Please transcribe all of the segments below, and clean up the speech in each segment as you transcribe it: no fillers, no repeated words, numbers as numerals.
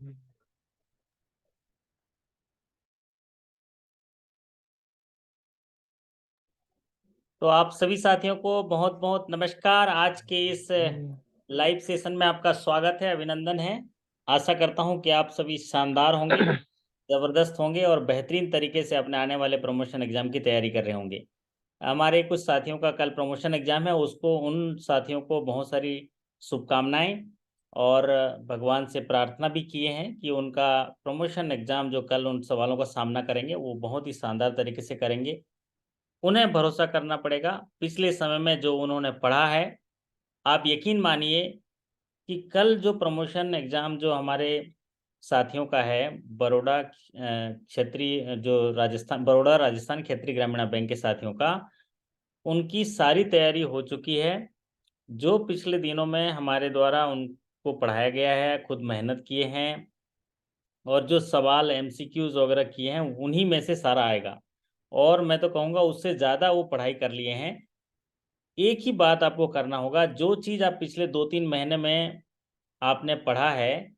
तो आप सभी साथियों को बहुत बहुत नमस्कार। आज के इस लाइव सेशन में आपका स्वागत है, अभिनंदन है। आशा करता हूं कि आप सभी शानदार होंगे, ज़बरदस्त होंगे और बेहतरीन तरीके से अपने आने वाले प्रमोशन एग्जाम की तैयारी कर रहे होंगे। हमारे कुछ साथियों का कल प्रमोशन एग्जाम है, उसको उन साथियों को बहुत सारी शुभकामनाएं और भगवान से प्रार्थना भी किए हैं कि उनका प्रमोशन एग्जाम जो कल उन सवालों का सामना करेंगे वो बहुत ही शानदार तरीके से करेंगे। उन्हें भरोसा करना पड़ेगा पिछले समय में जो उन्होंने पढ़ा है। आप यकीन मानिए कि कल जो प्रमोशन एग्जाम जो हमारे साथियों का है, बड़ौदा क्षेत्रीय जो राजस्थान बड़ौदा राजस्थान क्षेत्रीय ग्रामीण बैंक के साथियों का, उनकी सारी तैयारी हो चुकी है। जो पिछले दिनों में हमारे द्वारा उनको पढ़ाया गया है, खुद मेहनत किए हैं और जो सवाल एमसीक्यूज वगैरह किए हैं उन्हीं में से सारा आएगा। और मैं तो कहूँगा उससे ज़्यादा वो पढ़ाई कर लिए हैं। एक ही बात आपको करना होगा, जो चीज़ आप पिछले 2-3 महीने में आपने पढ़ा है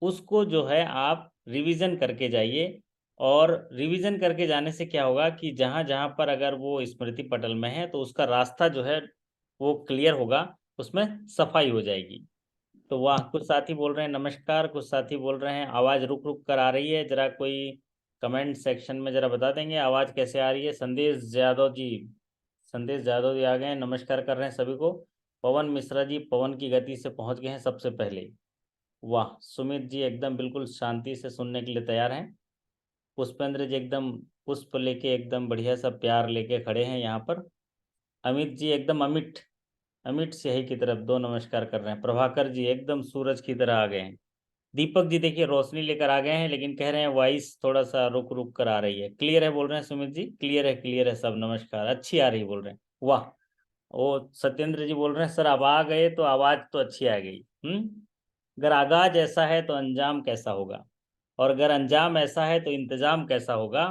उसको जो है आप रिवीजन करके जाइए। और रिवीजन करके जाने से क्या होगा कि जहाँ जहाँ पर अगर वो स्मृति पटल में है तो उसका रास्ता जो है वो क्लियर होगा, उसमें सफाई हो जाएगी। तो वाह, कुछ साथी बोल रहे हैं नमस्कार, कुछ साथी बोल रहे हैं आवाज़ रुक रुक कर आ रही है। जरा कोई कमेंट सेक्शन में जरा बता देंगे आवाज़ कैसे आ रही है। संदेश यादव जी, संदेश यादव जी आ गए हैं, नमस्कार कर रहे हैं सभी को। पवन मिश्रा जी पवन की गति से पहुंच गए हैं सबसे पहले। वाह, सुमित जी एकदम बिल्कुल शांति से सुनने के लिए तैयार हैं। पुष्पेंद्र जी एकदम पुष्प लेके एकदम बढ़िया सा प्यार लेके खड़े हैं यहाँ पर। अमित जी एकदम अमिट अमिट स्याही की तरफ दो नमस्कार कर रहे हैं। प्रभाकर जी एकदम सूरज की तरह आ गए हैं। दीपक जी देखिए रोशनी लेकर आ गए हैं, लेकिन कह रहे हैं वॉइस थोड़ा सा रुक रुक कर आ रही है। क्लियर है बोल रहे हैं सुमित जी, क्लियर है सब नमस्कार, अच्छी आ रही बोल रहे हैं। वाह। ओ सत्येंद्र जी बोल रहे हैं सर अब आ गए तो आवाज़ तो अच्छी आ गई। अगर आगाज ऐसा है तो अंजाम कैसा होगा, और अगर अंजाम ऐसा है तो इंतजाम कैसा होगा।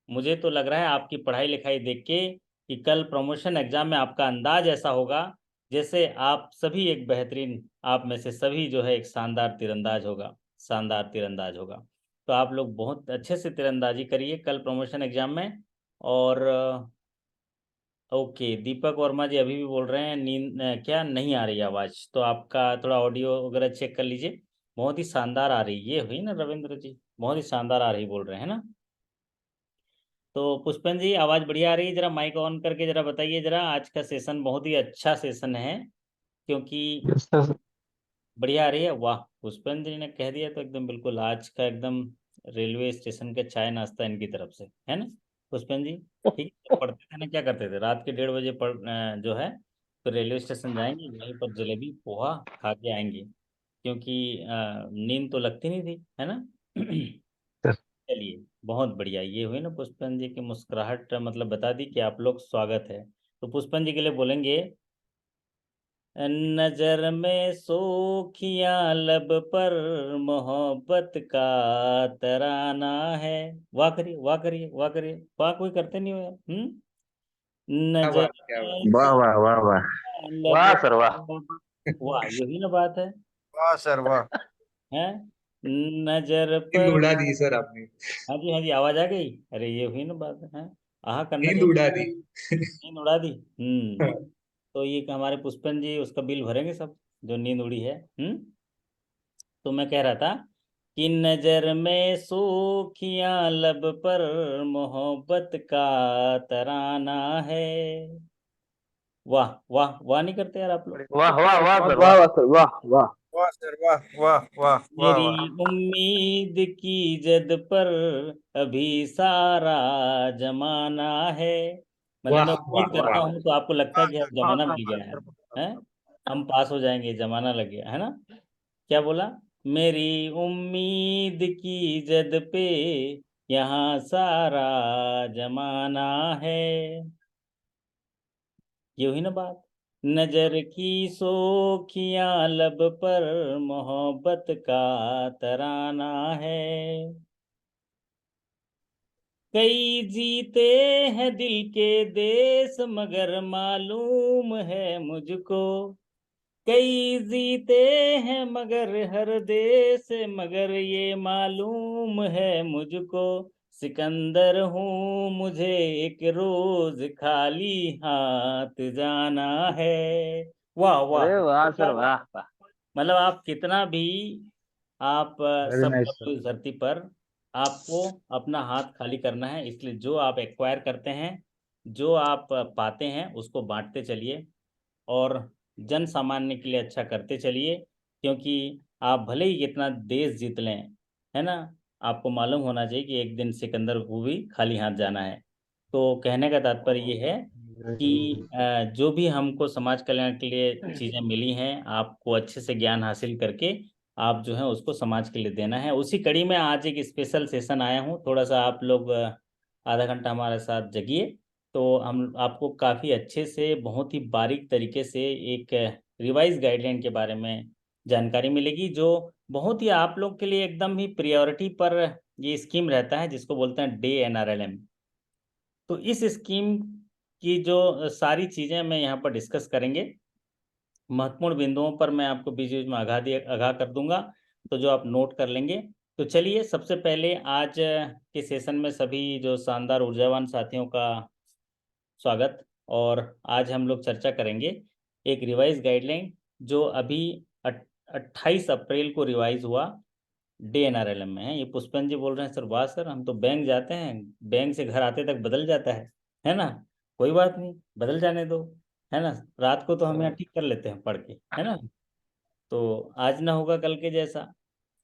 मुझे तो लग रहा है आपकी पढ़ाई लिखाई देख के कि कल प्रमोशन एग्जाम में आपका अंदाज ऐसा होगा जैसे आप सभी एक बेहतरीन, आप में से सभी जो है एक शानदार तीरंदाज होगा, शानदार तीरंदाज होगा। तो आप लोग बहुत अच्छे से तीरंदाजी करिए कल प्रमोशन एग्जाम में। और ओके, दीपक वर्मा जी अभी भी बोल रहे हैं नींद क्या नहीं आ रही आवाज़, तो आपका थोड़ा ऑडियो वगैरह चेक कर लीजिए। बहुत ही शानदार आ रही, ये हुई ना रविंद्र जी, बहुत ही शानदार आ रही बोल रहे हैं ना। तो पुष्पन जी आवाज़ बढ़िया आ रही है, जरा माइक ऑन करके जरा बताइए जरा। आज का सेशन बहुत ही अच्छा सेशन है क्योंकि यस सर। बढ़िया आ रही है। वाह, पुष्पन जी ने कह दिया तो एकदम बिल्कुल आज का एकदम रेलवे स्टेशन का चाय नाश्ता इनकी तरफ से है ना पुष्पन जी। ठीक है, पढ़ते थे ना, क्या करते थे रात के 1:30 बजे जो है तो रेलवे स्टेशन जाएंगे, वहीं पर जलेबी पोहा खा के आएंगे, क्योंकि नींद तो लगती नहीं थी है ना। चलिए बहुत बढ़िया, ये हुई ना पुष्पन जी की मुस्कुराहट मतलब बता दी कि आप लोग स्वागत है। तो पुष्पन जी के लिए बोलेंगे, नजर में सोखियां लब पर मोहब्बत का तराना है। वाह करिए वाह करिए वाह करिए, वाह कोई करते नहीं हो यार। क्या नजर बात, क्या बात। में वाह वाह वाह वाह। सोखियां लब वाह सर वाह। पर, वाह यही ना बात वाह सर वाह। है नजर नींद पर। उड़ा दी सर आपने। हाँ जी आवाज आ गई। अरे ये हुई ना बात है, आहा करना नींद चाहिए। उड़ा दी। नींद उड़ा दी। तो ये हमारे पुष्पन जी उसका बिल भरेंगे सब, जो नींद उड़ी है। तो मैं कह रहा था कि नजर में सोखियां लब पर मोहब्बत का तराना है। वाह वाह वाह नहीं करते यार आप लोग। वाह वाह वाह सर वाह वाह। वाह सर वाह वाह। वाह सर वाह वाह वाह वाह मेरी वाह। उम्मीद की जद पर अभी सारा जमाना है। मतलब मैं वाह वाह उम्मीद वाह। करता हूँ तो आपको लगता है वाह कि अब सर वाह जमाना वाह मिल वाह गया सर है, हम पास हो जाएंगे, जमाना लग गया है ना। क्या बोला, मेरी उम्मीद की जद पे यहाँ सारा जमाना है। ये हुई ना बात। नजर की सोखियां लब पर मोहब्बत का तराना है। कई जीते हैं दिल के देश मगर मालूम है मुझको, कई जीते हैं मगर हर देश, मगर ये मालूम है मुझको, सिकंदर हूँ मुझे एक रोज खाली हाथ जाना है। वाह वाह, अरे वाह सर, वाह वाह। मतलब आप कितना भी आप वेरी सब नाइस कर लो सर। इस धरती पर, आपको अपना हाथ खाली करना है। इसलिए जो आप एक्वायर करते हैं, जो आप पाते हैं, उसको बांटते चलिए और जन सामान्य के लिए अच्छा करते चलिए। क्योंकि आप भले ही कितना देश जीत लें, है ना, आपको मालूम होना चाहिए कि एक दिन सिकंदर को भी खाली हाथ जाना है। तो कहने का तात्पर्य ये है कि जो भी हमको समाज कल्याण के लिए चीज़ें मिली हैं, आपको अच्छे से ज्ञान हासिल करके आप जो है उसको समाज के लिए देना है। उसी कड़ी में आज एक स्पेशल सेशन आया हूँ। थोड़ा सा आप लोग आधा घंटा हमारे साथ जगिए, तो हम आपको काफ़ी अच्छे से बहुत ही बारीक तरीके से एक रिवाइज गाइडलाइन के बारे में जानकारी मिलेगी, जो बहुत ही आप लोग के लिए एकदम ही प्रायोरिटी पर ये स्कीम रहता है, जिसको बोलते हैं डे NRLM। तो इस स्कीम की जो सारी चीज़ें मैं यहाँ पर डिस्कस करेंगे, महत्वपूर्ण बिंदुओं पर मैं आपको बीच बीच में आगाह कर दूंगा, तो जो आप नोट कर लेंगे। तो चलिए, सबसे पहले आज के सेशन में सभी जो शानदार ऊर्जावान साथियों का स्वागत। और आज हम लोग चर्चा करेंगे एक रिवाइज गाइडलाइन, जो अभी 28 अप्रैल को रिवाइज हुआ, डे NRLM में है। ये पुष्पन जी बोल रहे हैं, सर वाह सर, हम तो बैंक जाते हैं, बैंक से घर आते तक बदल जाता है ना। कोई बात नहीं, बदल जाने दो, है ना। रात को तो हम यहाँ ठीक कर लेते हैं पढ़ के, है ना। तो आज ना होगा कल के जैसा,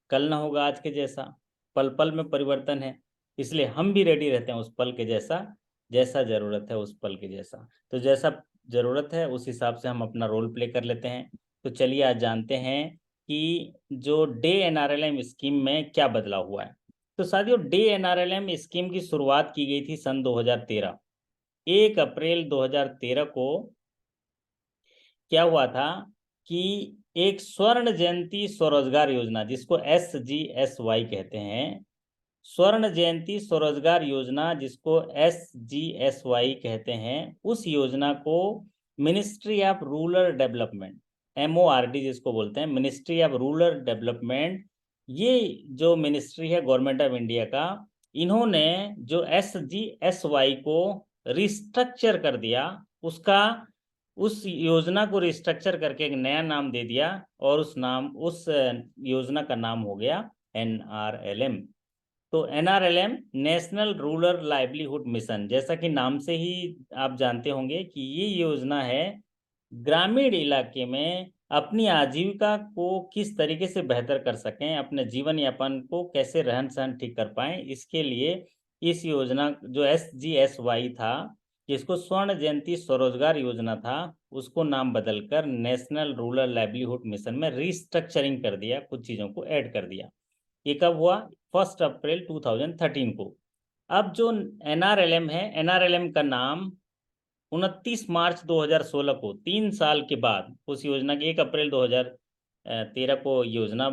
कल ना होगा आज के जैसा, पल पल में परिवर्तन है। इसलिए हम भी रेडी रहते हैं उस पल के जैसा, जैसा जरूरत है उस पल के जैसा। तो जैसा जरूरत है उस हिसाब से हम अपना रोल प्ले कर लेते हैं। तो चलिए आज जानते हैं कि जो डे NRLM स्कीम में क्या बदलाव हुआ है। तो साथियों, डे NRLM स्कीम की शुरुआत की गई थी सन 2013। 1 अप्रैल 2013 को क्या हुआ था कि एक स्वर्ण जयंती स्वरोजगार योजना, जिसको SGSY कहते हैं, स्वर्ण जयंती स्वरोजगार योजना, जिसको SGSY कहते हैं, उस योजना को ministry of rural development, MORD जिसको बोलते हैं, मिनिस्ट्री ऑफ रूरल डेवलपमेंट, ये जो मिनिस्ट्री है गवर्नमेंट ऑफ इंडिया का, इन्होंने जो SGSY को रिस्ट्रक्चर कर दिया, उसका उस योजना को रिस्ट्रक्चर करके एक नया नाम दे दिया, और उस योजना का नाम हो गया NRLM। तो NRLM national rural livelihood mission, जैसा कि नाम से ही आप जानते होंगे कि ये योजना है ग्रामीण इलाके में अपनी आजीविका को किस तरीके से बेहतर कर सकें, अपने जीवन यापन को कैसे रहन सहन ठीक कर पाएं, इसके लिए इस योजना जो SGSY था, जिसको स्वर्ण जयंती स्वरोजगार योजना था, उसको नाम बदलकर नेशनल रूरल लाइवलीहुड मिशन में रिस्ट्रक्चरिंग कर दिया, कुछ चीज़ों को ऐड कर दिया। ये कब हुआ? 1 अप्रैल 2013 को। अब जो NRLM है, NRLM का नाम 29 मार्च 2016 को, 3 साल के बाद उस योजना के 1 अप्रैल 2013 को योजना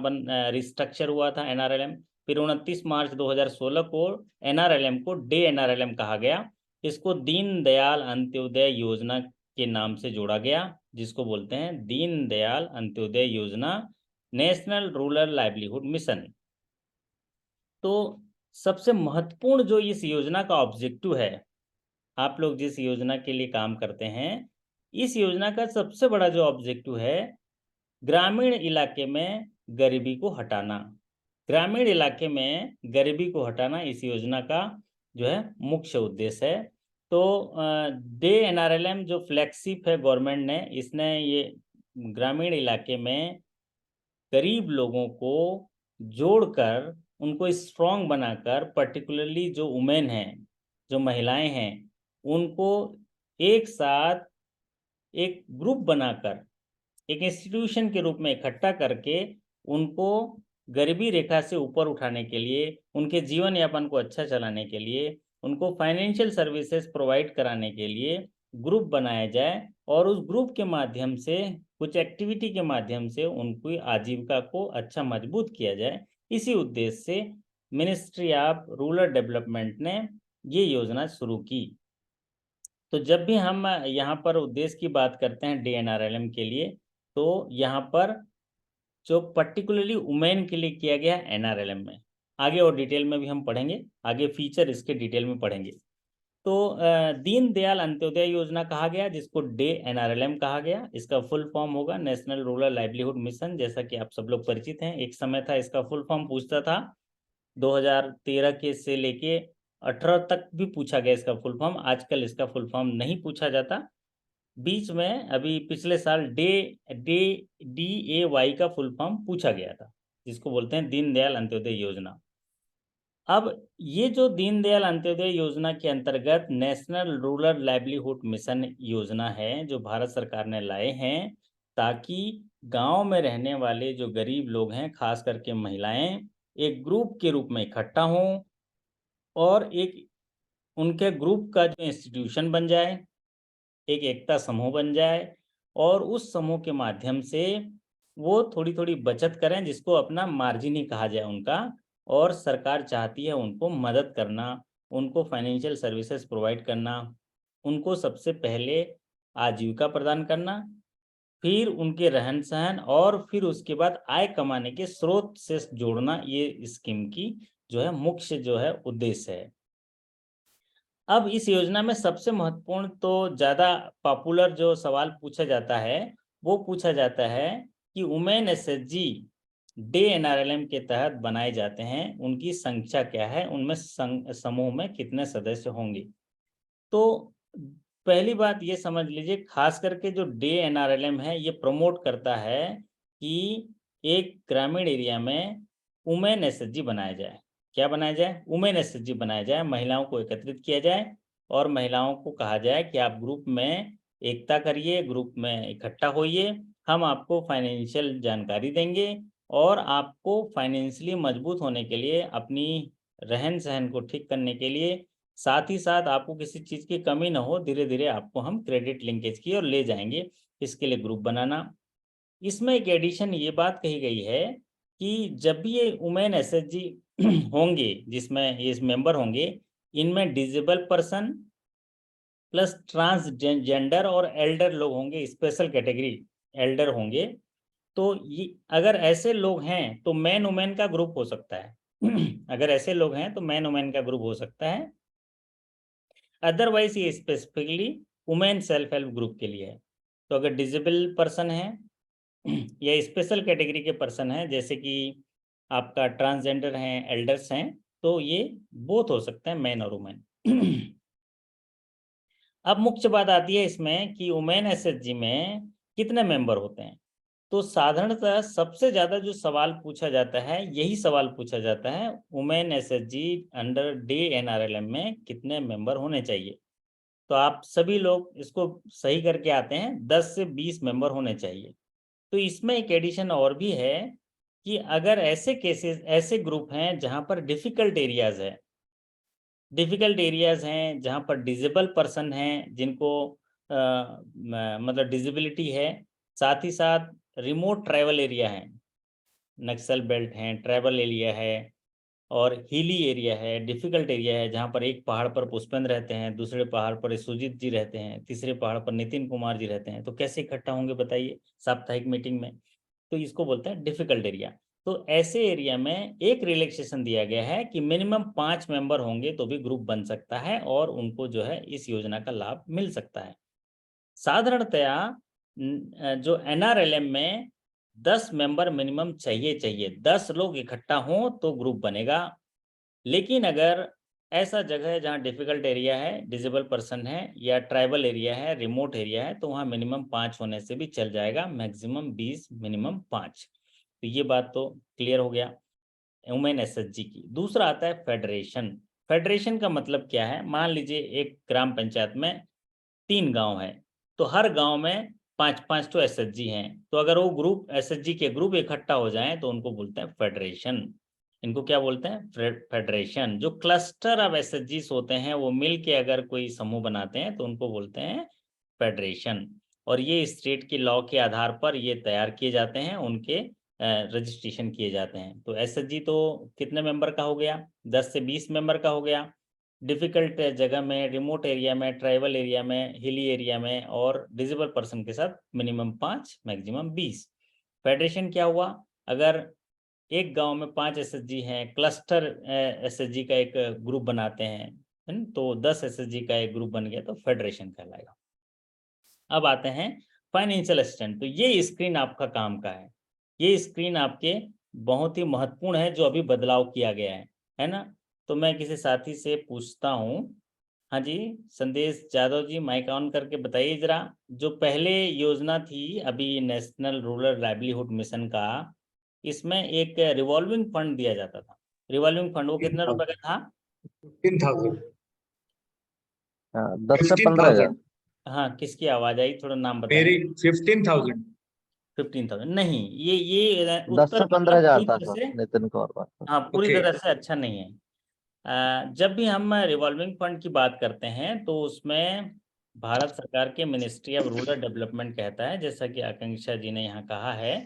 रिस्ट्रक्चर हुआ था NRLM। फिर 29 मार्च 2016 को NRLM को डे NRLM कहा गया। इसको दीन दयाल अंत्योदय योजना के नाम से जोड़ा गया, जिसको बोलते हैं दीन दयाल अंत्योदय योजना, नेशनल रूरल लाइवलीहुड मिशन। तो सबसे महत्वपूर्ण जो इस योजना का ऑब्जेक्टिव है, आप लोग जिस योजना के लिए काम करते हैं, इस योजना का सबसे बड़ा जो ऑब्जेक्टिव है, ग्रामीण इलाके में गरीबी को हटाना। ग्रामीण इलाके में गरीबी को हटाना इस योजना का जो है मुख्य उद्देश्य है। तो डे NRLM जो फ्लैगशिप है गवर्नमेंट ने, इसने ये ग्रामीण इलाके में गरीब लोगों को जोड़कर, उनको स्ट्रांग बनाकर, पर्टिकुलरली जो वुमेन हैं, जो महिलाएं हैं, उनको एक साथ एक ग्रुप बनाकर, एक इंस्टीट्यूशन के रूप में इकट्ठा करके, उनको गरीबी रेखा से ऊपर उठाने के लिए, उनके जीवन यापन को अच्छा चलाने के लिए, उनको फाइनेंशियल सर्विसेज प्रोवाइड कराने के लिए ग्रुप बनाया जाए, और उस ग्रुप के माध्यम से, कुछ एक्टिविटी के माध्यम से उनकी आजीविका को अच्छा मजबूत किया जाए। इसी उद्देश्य से मिनिस्ट्री ऑफ रूरल डेवलपमेंट ने ये योजना शुरू की। तो जब भी हम यहाँ पर उद्देश्य की बात करते हैं डे NRLM के लिए, तो यहाँ पर जो पर्टिकुलरली वुमेन के लिए किया गया NRLM में, आगे और डिटेल में भी हम पढ़ेंगे, आगे फीचर इसके डिटेल में पढ़ेंगे। तो दीनदयाल अंत्योदय योजना कहा गया, जिसको डे NRLM कहा गया। इसका फुल फॉर्म होगा नेशनल रूरल लाइवलीहुड मिशन, जैसा कि आप सब लोग परिचित हैं। एक समय था इसका फुल फॉर्म पूछता था, 2013 के से लेके 18 तक भी पूछा गया इसका फुल फॉर्म। आजकल इसका फुल फॉर्म नहीं पूछा जाता। बीच में अभी पिछले साल DAY का फुल फॉर्म पूछा गया था, जिसको बोलते हैं दीनदयाल अंत्योदय योजना। अब ये जो दीनदयाल अंत्योदय योजना के अंतर्गत नेशनल रूरल लाइवलीहुड मिशन योजना है, जो भारत सरकार ने लाए हैं, ताकि गांव में रहने वाले जो गरीब लोग हैं, खास करके महिलाएं, एक ग्रुप के रूप में इकट्ठा हों और एक उनके ग्रुप का जो इंस्टीट्यूशन बन जाए, एक एकता समूह बन जाए, और उस समूह के माध्यम से वो थोड़ी थोड़ी बचत करें, जिसको अपना मार्जिन ही कहा जाए उनका। और सरकार चाहती है उनको मदद करना, उनको फाइनेंशियल सर्विसेज प्रोवाइड करना, उनको सबसे पहले आजीविका प्रदान करना, फिर उनके रहन सहन, और फिर उसके बाद आय कमाने के स्रोत से जोड़ना। ये स्कीम की जो है मुख्य जो है उद्देश्य है। अब इस योजना में सबसे महत्वपूर्ण, तो ज़्यादा पॉपुलर जो सवाल पूछा जाता है, वो पूछा जाता है कि वुमेन SHG डे NRLM के तहत बनाए जाते हैं, उनकी संख्या क्या है, उनमें समूह में कितने सदस्य होंगे। तो पहली बात ये समझ लीजिए, खास करके जो डे NRLM है, ये प्रमोट करता है कि एक ग्रामीण एरिया में वुमेन SHG बनाया जाए। क्या बनाया जाए? वुमेन SHG बनाया जाए, महिलाओं को एकत्रित किया जाए और महिलाओं को कहा जाए कि आप ग्रुप में एकता करिए, ग्रुप में इकट्ठा होइए, हम आपको फाइनेंशियल जानकारी देंगे और आपको फाइनेंशियली मजबूत होने के लिए, अपनी रहन सहन को ठीक करने के लिए, साथ ही साथ आपको किसी चीज़ की कमी ना हो, धीरे धीरे आपको हम क्रेडिट लिंकेज की और ले जाएंगे, इसके लिए ग्रुप बनाना। इसमें एक एडिशन ये बात कही गई है कि जब भी ये वुमेन SHG होंगे, जिसमें ये मेंबर होंगे, इनमें डिजेबल पर्सन प्लस ट्रांसजेंडर और एल्डर लोग होंगे, स्पेशल कैटेगरी एल्डर होंगे। तो ये अगर ऐसे लोग हैं तो मैन वुमेन का ग्रुप हो सकता है अगर ऐसे लोग हैं तो मैन वुमेन का ग्रुप हो सकता है। अदरवाइज ये specifically women self help group के लिए है। तो अगर डिजेबल पर्सन है या स्पेशल कैटेगरी के पर्सन हैं, जैसे कि आपका ट्रांसजेंडर हैं, एल्डर्स हैं, तो ये बोथ हो सकते हैं, मैन और वुमेन अब मुख्य बात आती है इसमें कि वुमेन SHG में कितने मेंबर होते हैं। तो साधारणतः सबसे ज़्यादा जो सवाल पूछा जाता है, यही सवाल पूछा जाता है, women SHG under day NRLM में कितने मेंबर होने चाहिए। तो आप सभी लोग इसको सही करके आते हैं, 10 से 20 मेंबर होने चाहिए। तो इसमें एक एडिशन और भी है कि अगर ऐसे केसेस, ऐसे ग्रुप हैं जहां पर डिफिकल्ट एरियाज है, डिफिकल्ट एरियाज हैं जहां पर डिजेबल पर्सन हैं, जिनको मतलब डिजेबिलिटी है, साथ ही साथ रिमोट ट्राइबल एरिया है, नक्सल बेल्ट हैं, ट्राइबल एरिया है, और हिली एरिया है, डिफिकल्ट एरिया है, जहाँ पर एक पहाड़ पर पुष्पेंद्र रहते हैं, दूसरे पहाड़ पर सुजीत जी रहते हैं, तीसरे पहाड़ पर नितिन कुमार जी रहते हैं। तो कैसे इकट्ठा होंगे बताइए साप्ताहिक मीटिंग में। तो इसको बोलते हैं डिफिकल्ट एरिया। तो ऐसे एरिया में एक रिलैक्सेशन दिया गया है कि मिनिमम 5 मेंबर होंगे तो भी ग्रुप बन सकता है और उनको जो है इस योजना का लाभ मिल सकता है। साधारणतया जो NRLM में 10 मेंबर मिनिमम चाहिए, 10 लोग इकट्ठा हों तो ग्रुप बनेगा। लेकिन अगर ऐसा जगह है जहाँ डिफिकल्ट एरिया है, डिजेबल पर्सन है, या ट्राइबल एरिया है, रिमोट एरिया है, तो वहाँ मिनिमम 5 होने से भी चल जाएगा, मैक्सिमम 20, मिनिमम 5। तो ये बात तो क्लियर हो गया वुमेन SHG की। दूसरा आता है फेडरेशन। फेडरेशन का मतलब क्या है? मान लीजिए एक ग्राम पंचायत में 3 गांव है, तो हर गांव में 5-5 तो SHG हैं। तो अगर वो ग्रुप SHG के ग्रुप इकट्ठा हो जाएं तो उनको बोलते हैं फेडरेशन। इनको क्या बोलते हैं? फेडरेशन। जो क्लस्टर ऑफ SHGs होते हैं, वो मिल के अगर कोई समूह बनाते हैं तो उनको बोलते हैं फेडरेशन। और ये स्टेट के लॉ के आधार पर ये तैयार किए जाते हैं, उनके रजिस्ट्रेशन किए जाते हैं। तो SHG तो कितने मेंबर का हो गया? 10 से 20 मेंबर का हो गया। डिफिकल्ट जगह में, रिमोट एरिया में, ट्राइबल एरिया में, हिली एरिया में और डिसेबल पर्सन के साथ मिनिमम 5 मैक्सिमम 20। फेडरेशन क्या हुआ, अगर एक गांव में 5 एसएचजी हैं, क्लस्टर एसएचजी का एक ग्रुप बनाते हैं, तो 10 एसएचजी का एक ग्रुप बन गया तो फेडरेशन कहलाएगा। अब आते हैं फाइनेंशियल असिस्टेंट। तो ये स्क्रीन आपका काम का है, ये स्क्रीन आपके बहुत ही महत्वपूर्ण है जो अभी बदलाव किया गया है ना। तो मैं किसी साथी से पूछता हूँ, हाँ जी संदेश यादव जी, माइक ऑन करके बताइए जरा, जो पहले योजना थी अभी नेशनल रूरल लाइवलीहुड मिशन का, इसमें एक रिवॉल्विंग फंड दिया जाता था। रिवॉल्विंग फंड वो कितने रुपए का था? 15,000। 10 से 15,000। हाँ, किसकी आवाज आई, थोड़ा नाम बताइए। मेरी 15,000। 15,000 नहीं, ये 10 उत्तर से 15,000 पूरी था तरह सर, से, नितिन को और बात कर। हाँ पूरी ओके। तरह से अच्छा नहीं है। जब भी हम रिवॉल्विंग फंड की बात करते हैं तो उसमें भारत सरकार के मिनिस्ट्री ऑफ रूरल डेवलपमेंट कहता है, जैसा कि आकांक्षा जी ने यहाँ कहा है,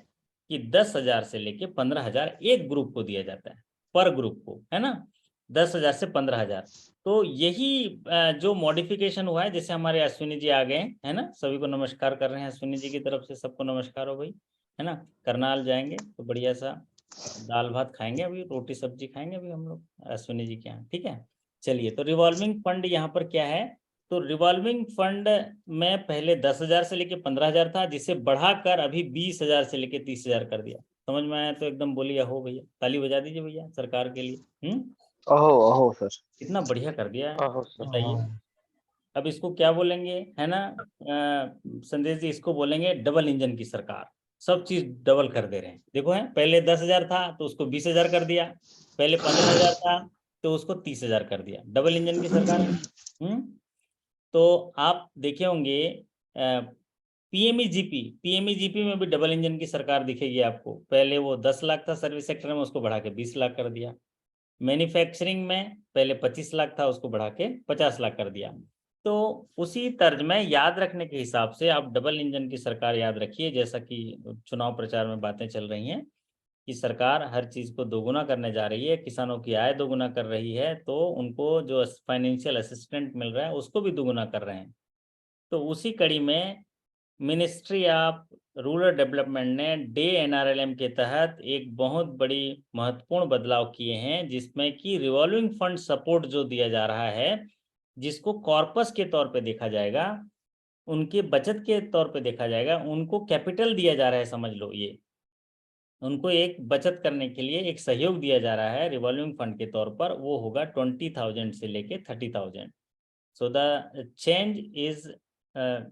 कि 10,000 से लेके 15,000 एक ग्रुप को दिया जाता है, पर ग्रुप को, है ना, 10,000 से 15,000। तो यही जो मॉडिफिकेशन हुआ है, जैसे हमारे अश्विनी जी आ गए है ना, सभी को नमस्कार कर रहे हैं अश्विनी जी की तरफ से, सबको नमस्कार हो भाई, है ना। करनाल जाएंगे तो बढ़िया सा दाल भात खाएंगे, अभी रोटी सब्जी खाएंगे अभी हम लोग अश्विनी जी के यहाँ, ठीक है। चलिए, तो रिवॉल्विंग फंड यहाँ पर क्या है, तो रिवॉल्विंग फंड में पहले 10,000 से लेके 15,000 था, जिसे बढ़ाकर अभी 20,000 से लेके 30,000 कर दिया। समझ में आया तो एकदम बोलिए हो भैया, ताली बजा दीजिए भैया सरकार के लिए। ओहो ओहो सर, कितना बढ़िया कर दिया है, ओहो सर। बताइए। अब इसको क्या बोलेंगे, है ना संदेश जी, इसको बोलेंगे डबल इंजन की सरकार। सब चीज डबल कर दे रहे हैं, देखो है, पहले 10,000 था तो उसको 20,000 कर दिया, पहले 15,000 था तो उसको 30,000 कर दिया, डबल इंजन की सरकार है। तो आप देखे होंगे पीएमईजीपी में भी डबल इंजन की सरकार दिखेगी आपको। पहले वो 10 लाख था सर्विस सेक्टर में, उसको बढ़ा के 20 लाख कर दिया। मैन्युफैक्चरिंग में पहले 25 लाख था, उसको बढ़ा के 50 लाख कर दिया। तो उसी तर्ज में याद रखने के हिसाब से आप डबल इंजन की सरकार याद रखिए, जैसा कि चुनाव प्रचार में बातें चल रही हैं कि सरकार हर चीज को दोगुना करने जा रही है, किसानों की आय दोगुना कर रही है, तो उनको जो फाइनेंशियल असिस्टेंट मिल रहा है उसको भी दोगुना कर रहे हैं। तो उसी कड़ी में मिनिस्ट्री ऑफ रूरल डेवलपमेंट ने डे एनआरएलएम के तहत एक बहुत बड़ी महत्वपूर्ण बदलाव किए हैं, जिसमें कि रिवॉल्विंग फंड सपोर्ट जो दिया जा रहा है, जिसको कॉर्पस के तौर पे देखा जाएगा, उनके बचत के तौर पे देखा जाएगा, उनको कैपिटल दिया जा रहा है, समझ लो ये उनको एक बचत करने के लिए एक सहयोग दिया जा रहा है रिवॉल्विंग फंड के तौर पर, वो होगा 20,000 से लेके 30,000। So the change is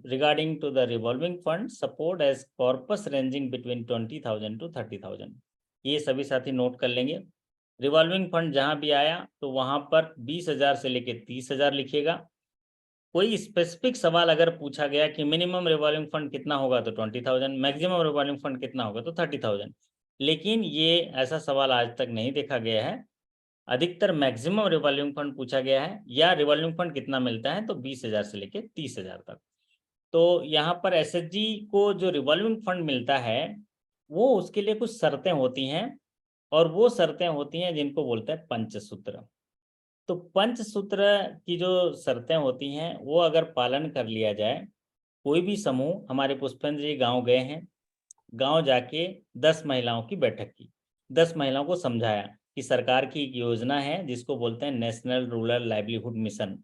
regarding to the revolving fund support as corpus ranging between 20,000 to 30,000। ये सभी साथी नोट कर लेंगे। रिवॉल्विंग फंड जहां भी आया तो वहां पर 20,000 से लेके 30,000 लिखिएगा। कोई स्पेसिफिक सवाल अगर पूछा गया कि मिनिमम रिवॉल्विंग फंड कितना होगा तो 20,000, मैक्सिमम रिवॉल्विंग फंड कितना होगा तो 30,000, लेकिन ये ऐसा सवाल आज तक नहीं देखा गया है। अधिकतर मैक्सिमम रिवॉल्विंग फंड पूछा गया है, या रिवॉल्विंग फंड कितना मिलता है तो 20,000 से लेके 30,000 तक। तो यहाँ पर एसएचजी को जो रिवॉल्विंग फंड मिलता है वो उसके लिए कुछ शर्तें होती हैं, और वो शर्तें होती हैं जिनको बोलते हैं पंचसूत्र। तो पंचसूत्र की जो शर्तें होती हैं वो अगर पालन कर लिया जाए, कोई भी समूह, हमारे पुष्पेंद्र जी गांव गए हैं, गांव जाके 10 महिलाओं की बैठक की, 10 महिलाओं को समझाया कि सरकार की एक योजना है जिसको बोलते हैं नेशनल रूरल लाइवलीहुड मिशन।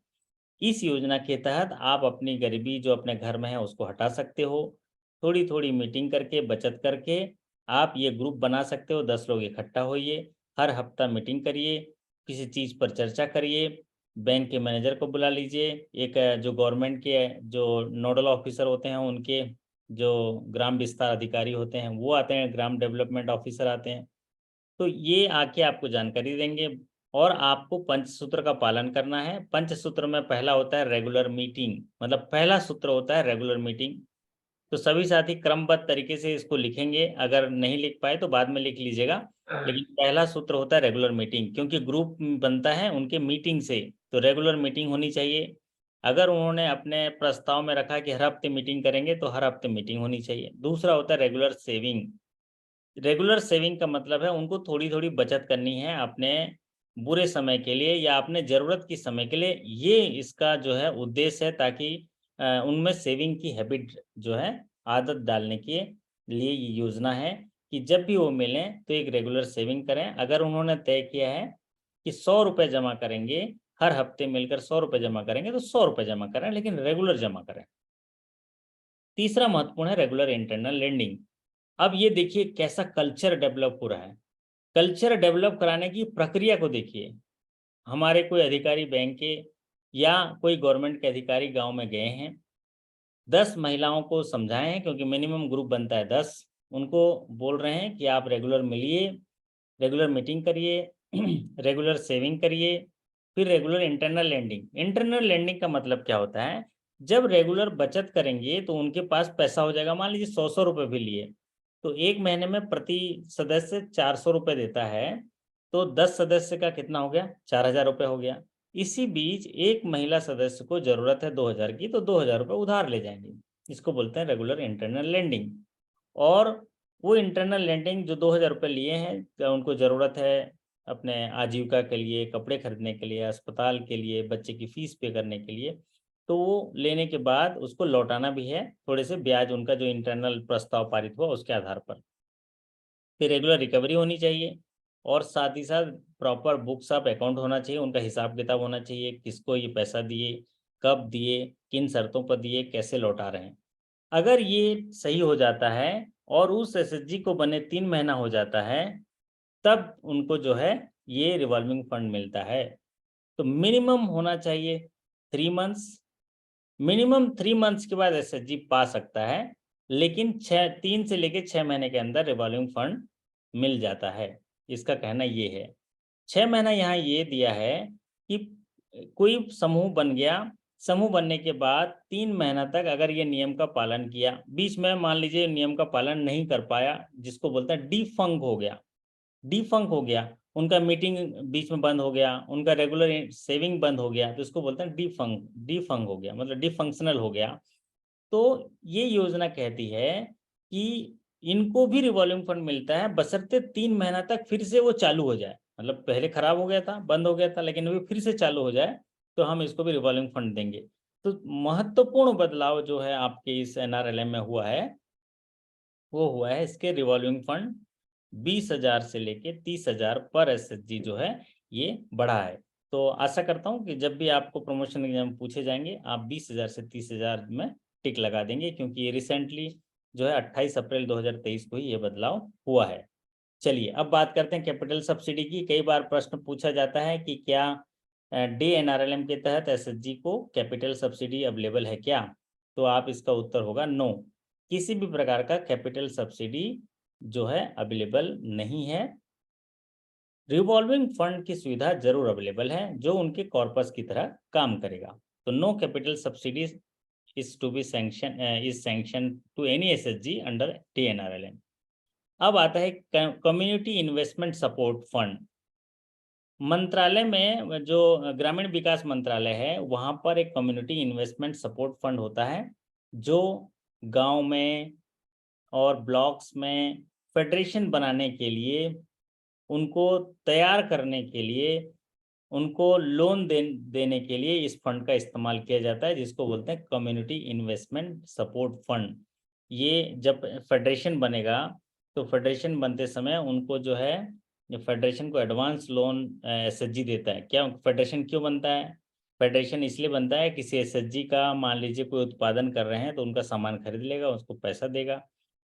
इस योजना के तहत आप अपनी गरीबी जो अपने घर में है उसको हटा सकते हो। थोड़ी थोड़ी मीटिंग करके, बचत करके आप ये ग्रुप बना सकते हो, 10 लोग इकट्ठा होइए, हर हफ्ता मीटिंग करिए, किसी चीज़ पर चर्चा करिए, बैंक के मैनेजर को बुला लीजिए, एक जो गवर्नमेंट के जो नोडल ऑफिसर होते हैं उनके जो ग्राम विस्तार अधिकारी होते हैं वो आते हैं, ग्राम डेवलपमेंट ऑफिसर आते हैं, तो ये आके आपको जानकारी देंगे। और आपको पंचसूत्र का पालन करना है। पंचसूत्र में पहला होता है रेगुलर मीटिंग, मतलब पहला सूत्र होता है रेगुलर मीटिंग। तो सभी साथी क्रमबद्ध तरीके से इसको लिखेंगे, अगर नहीं लिख पाए तो बाद में लिख लीजिएगा, लेकिन पहला सूत्र होता है रेगुलर मीटिंग, क्योंकि ग्रुप बनता है उनके मीटिंग से, तो रेगुलर मीटिंग होनी चाहिए। अगर उन्होंने अपने प्रस्ताव में रखा कि हर हफ्ते मीटिंग करेंगे तो हर हफ्ते मीटिंग होनी चाहिए। दूसरा होता है रेगुलर सेविंग। रेगुलर सेविंग का मतलब है उनको थोड़ी थोड़ी बचत करनी है अपने बुरे समय के लिए या अपने ज़रूरत की समय के लिए, ये इसका जो है उद्देश्य है, ताकि उनमें सेविंग की हैबिट जो है आदत डालने के लिए ये योजना है कि जब भी वो मिलें तो एक रेगुलर सेविंग करें। अगर उन्होंने तय किया है कि 100 रुपए जमा करेंगे, हर हफ्ते मिलकर 100 रुपए जमा करेंगे, तो 100 रुपए जमा करें, लेकिन रेगुलर जमा करें। तीसरा महत्वपूर्ण है रेगुलर इंटरनल लेंडिंग। अब ये देखिए कैसा कल्चर डेवलप हो रहा है। कल्चर डेवलप कराने की प्रक्रिया को देखिए। हमारे कोई अधिकारी बैंक के या कोई गवर्नमेंट के अधिकारी गांव में गए हैं, 10 महिलाओं को समझाए हैं, क्योंकि मिनिमम ग्रुप बनता है 10। उनको बोल रहे हैं कि आप रेगुलर मिलिए, रेगुलर मीटिंग करिए, रेगुलर सेविंग करिए, फिर regular internal lending. Internal lending का मतलब क्या होता है? जब रेगुलर बचत करेंगे तो उनके पास पैसा हो जाएगा। मान लीजिए 100 रुपए भी लिए, तो एक महीने में प्रति सदस्य 400 रुपए देता है, तो 10 सदस्य का कितना हो गया? 4000 रुपए हो गया। इसी बीच एक महिला सदस्य को जरूरत है 2000 की, तो 2000 रुपए उधार ले जाएंगे। इसको बोलते हैं रेगुलर इंटरनल लेंडिंग। और वो इंटरनल लेंडिंग जो 2000 रुपये लिए हैं, उनको ज़रूरत है अपने आजीविका के लिए, कपड़े खरीदने के लिए, अस्पताल के लिए, बच्चे की फीस पे करने के लिए, तो वो लेने के बाद उसको लौटाना भी है, थोड़े से ब्याज उनका जो इंटरनल प्रस्ताव पारित हुआ उसके आधार पर। फिर रेगुलर रिकवरी होनी चाहिए, और साथ ही साथ प्रॉपर बुक्स ऑफ अकाउंट होना चाहिए, उनका हिसाब किताब होना चाहिए, किसको ये पैसा दिए, कब दिए, किन शर्तों पर दिए, कैसे लौटा रहे हैं। अगर ये सही हो जाता है और उस एसएचजी को बने 3 महीना हो जाता है, तब उनको जो है ये रिवॉल्विंग फंड मिलता है। तो मिनिमम होना चाहिए 3 मंथ्स, मिनिमम 3 मंथ्स के बाद एसएचजी पा सकता है, लेकिन 3 से लेके 6 महीने के अंदर रिवॉल्विंग फंड मिल जाता है। इसका कहना ये है। 6 महीना यहाँ ये दिया है कि कोई समूह बन गया, समूह बनने के बाद 3 महीना तक अगर ये नियम का पालन किया, बीच में मान लीजिए नियम का पालन नहीं कर पाया, जिसको बोलते हैं डिफंक हो गया, डिफंक हो गया, उनका मीटिंग बीच में बंद हो गया, उनका रेगुलर सेविंग बंद हो गया, तो इसको बोलते हैं डिफंक, डिफंक हो गया, मतलब डिफंक्शनल हो गया। तो ये योजना कहती है कि इनको भी रिवॉल्विंग फंड मिलता है, बशर्ते 3 महीना तक फिर से वो चालू हो जाए। मतलब पहले खराब हो गया था, बंद हो गया था, लेकिन अभी फिर से चालू हो जाए तो हम इसको भी रिवॉल्विंग फंड देंगे। तो महत्वपूर्ण बदलाव जो है आपके इस एनआरएलएम में हुआ है, वो हुआ है इसके रिवॉल्विंग फंड 20,000 से लेके 30,000 पर एसएचजी जो है ये बढ़ा है। तो आशा करता हूँ कि जब भी आपको प्रमोशन एग्जाम पूछे जाएंगे, आप 20,000 से 30,000 में टिक लगा देंगे, क्योंकि ये रिसेंटली जो है 28 अप्रैल 2023 को ही ये बदलाव हुआ है। चलिए अब बात करते हैं कैपिटल सब्सिडी की। कई बार प्रश्न पूछा जाता है कि क्या डे एनआरएलएम के तहत एसएचजी को कैपिटल सब्सिडी अवेलेबल है क्या? तो आप इसका उत्तर होगा नो, किसी भी प्रकार का कैपिटल सब्सिडी जो है अवेलेबल नहीं है। रिवॉल्विंग फंड की सुविधा जरूर अवेलेबल है, जो उनके कॉर्पस की तरह काम करेगा। तो no capital subsidies is to be sanction to any SHG under TNRLM. अब आता है कम्युनिटी इन्वेस्टमेंट सपोर्ट फंड। मंत्रालय में जो ग्रामीण विकास मंत्रालय है, वहाँ पर एक कम्युनिटी इन्वेस्टमेंट सपोर्ट फंड होता है, जो गांव में और ब्लॉक्स में फेडरेशन बनाने के लिए, उनको तैयार करने के लिए, उनको लोन देने के लिए इस फंड का इस्तेमाल किया जाता है, जिसको बोलते हैं कम्युनिटी इन्वेस्टमेंट सपोर्ट फंड। ये जब फेडरेशन बनेगा, तो फेडरेशन बनते समय उनको जो है, फेडरेशन को एडवांस लोन एसएचजी देता है। क्या फेडरेशन क्यों बनता है? फेडरेशन इसलिए बनता है, किसी एसएचजी का मान लीजिए कोई उत्पादन कर रहे हैं, तो उनका सामान खरीद लेगा, उसको पैसा देगा।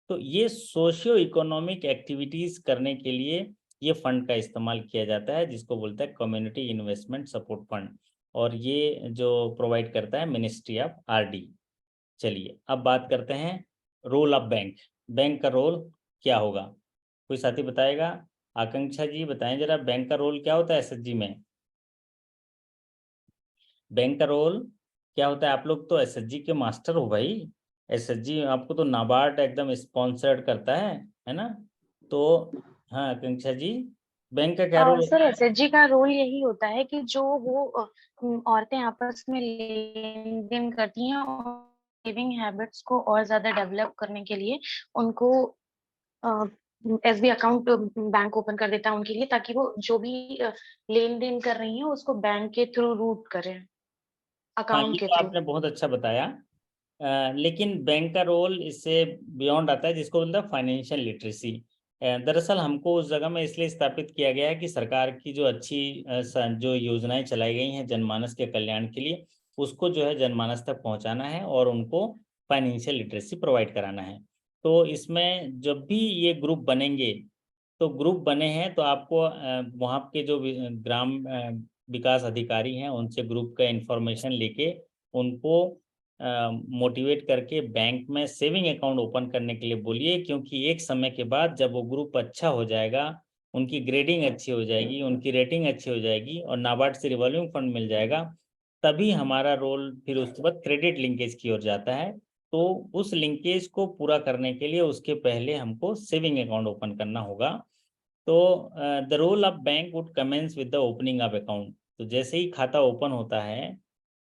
तो ये सोशियो इकोनॉमिक एक्टिविटीज़ करने के लिए ये फंड का इस्तेमाल किया जाता है, जिसको बोलते हैं कम्युनिटी इन्वेस्टमेंट सपोर्ट फंड, और ये जो प्रोवाइड करता है मिनिस्ट्री ऑफ आरडी। चलिए अब बात करते हैं रोल ऑफ बैंक। बैंक का रोल क्या होगा? कोई साथी बताएगा? आकांक्षा जी बताएं जरा, बैंक का रोल क्या होता है एसएचजी में? बैंक का रोल क्या होता है? आप लोग तो एसएचजी के मास्टर हो भाई। एसएचजी आपको तो नाबार्ड एकदम स्पॉन्सर्ड करता है ना? तो हाँ आकांक्षा जी, बैंक का क्या रोल सर, होता है? एसएचजी का रोल यही होता है कि जो वो औरतें आपस में लेन देन करती हैं और सेविंग हैबिट्स को और ज्यादा डेवलप करने के लिए उनको एसबी अकाउंट बैंक ओपन कर देता है उनके लिए, ताकि वो जो भी लेन देन कर रही हैं उसको बैंक के थ्रू रूट करें, हाँ, अकाउंट ये के तो थ्रू। आपने बहुत अच्छा बताया। लेकिन बैंक का रोल इससे बियॉन्ड आता है, जिसको बोलते हैं फाइनेंशियल लिटरेसी। दरअसल हमको उस जगह में इसलिए स्थापित किया गया है कि सरकार की जो अच्छी जो योजनाएं चलाई गई हैं जनमानस के कल्याण के लिए, उसको जो है जनमानस तक पहुंचाना है और उनको फाइनेंशियल लिटरेसी प्रोवाइड कराना है। तो इसमें जब भी ये ग्रुप बनेंगे, तो ग्रुप बने हैं तो आपको वहाँ के जो ग्राम विकास अधिकारी हैं उनसे ग्रुप का इंफॉर्मेशन लेके उनको मोटिवेट करके बैंक में सेविंग अकाउंट ओपन करने के लिए बोलिए, क्योंकि एक समय के बाद जब वो ग्रुप अच्छा हो जाएगा, उनकी ग्रेडिंग अच्छी हो जाएगी, उनकी रेटिंग अच्छी हो जाएगी और नाबार्ड से रिवॉल्विंग फंड मिल जाएगा, तभी हमारा रोल फिर उसके बाद क्रेडिट लिंकेज की ओर जाता है। तो उस लिंकेज को पूरा करने के लिए उसके पहले हमको सेविंग अकाउंट ओपन करना होगा। तो the role of bank would commence with the opening of account. तो जैसे ही खाता ओपन होता है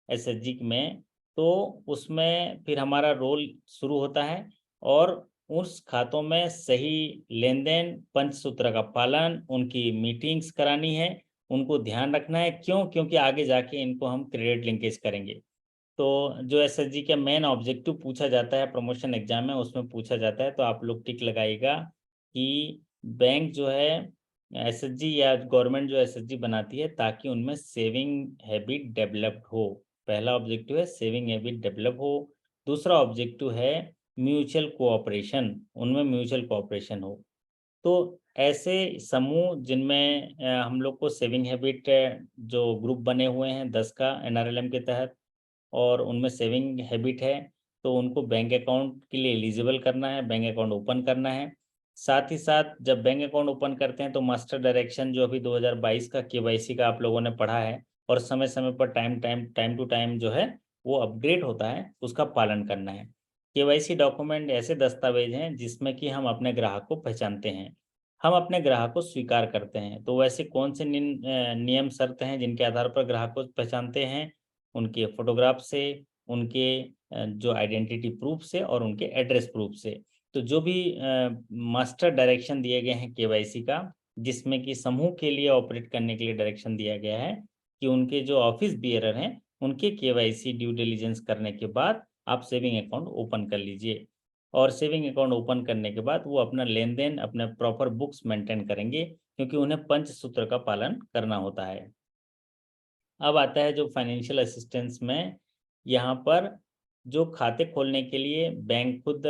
एसएचजी में, तो उसमें फिर हमारा रोल शुरू होता है और उस खातों में सही लेन देन, पंचसूत्र का पालन, उनकी मीटिंग्स करानी है, उनको ध्यान रखना है। क्यों? क्योंकि आगे जाके इनको हम क्रेडिट लिंकेज करेंगे। तो जो एसएचजी का मेन ऑब्जेक्टिव पूछा जाता है प्रमोशन एग्जाम में, उसमें पूछा जाता है, तो आप लोग टिक लगाइएगा कि बैंक जो है एसएचजी या गवर्नमेंट जो एसएचजी बनाती है ताकि उनमें सेविंग हैबिट डेवलप्ड हो। पहला ऑब्जेक्टिव है सेविंग हैबिट डेवलप हो। दूसरा ऑब्जेक्टिव है म्यूचुअल कोऑपरेशन, उनमें म्यूचुअल कोऑपरेशन हो। तो ऐसे समूह जिनमें हम लोग को सेविंग हैबिट जो ग्रुप बने हुए हैं 10 का एनआरएलएम के तहत, और उनमें सेविंग हैबिट है, तो उनको बैंक अकाउंट के लिए एलिजिबल करना है, बैंक अकाउंट ओपन करना है। साथ ही साथ जब बैंक अकाउंट ओपन करते हैं तो मास्टर डायरेक्शन जो अभी 2022 का केवाईसी का आप लोगों ने पढ़ा है, और समय समय पर टाइम टू टाइम जो है वो अपडेट होता है, उसका पालन करना है। केवाईसी डॉक्यूमेंट ऐसे दस्तावेज हैं जिसमें कि हम अपने ग्राहक को पहचानते हैं, हम अपने ग्राहक को स्वीकार करते हैं। तो वैसे कौन से नियम शर्त हैं जिनके आधार पर ग्राहक को पहचानते हैं? उनके फोटोग्राफ से, उनके जो आइडेंटिटी प्रूफ से और उनके एड्रेस प्रूफ से। तो जो भी मास्टर डायरेक्शन दिए गए हैं केवाईसी का, जिसमें कि समूह के लिए ऑपरेट करने के लिए डायरेक्शन दिया गया है कि उनके जो ऑफिस बियरर हैं उनके केवाईसी ड्यू डिलिजेंस करने के बाद आप सेविंग अकाउंट ओपन कर लीजिए। और सेविंग अकाउंट ओपन करने के बाद वो अपना लेन देन अपने प्रॉपर बुक्स मेंटेन करेंगे, क्योंकि उन्हें पंचसूत्र का पालन करना होता है। अब आता है जो फाइनेंशियल असिस्टेंस में, यहाँ पर जो खाते खोलने के लिए बैंक खुद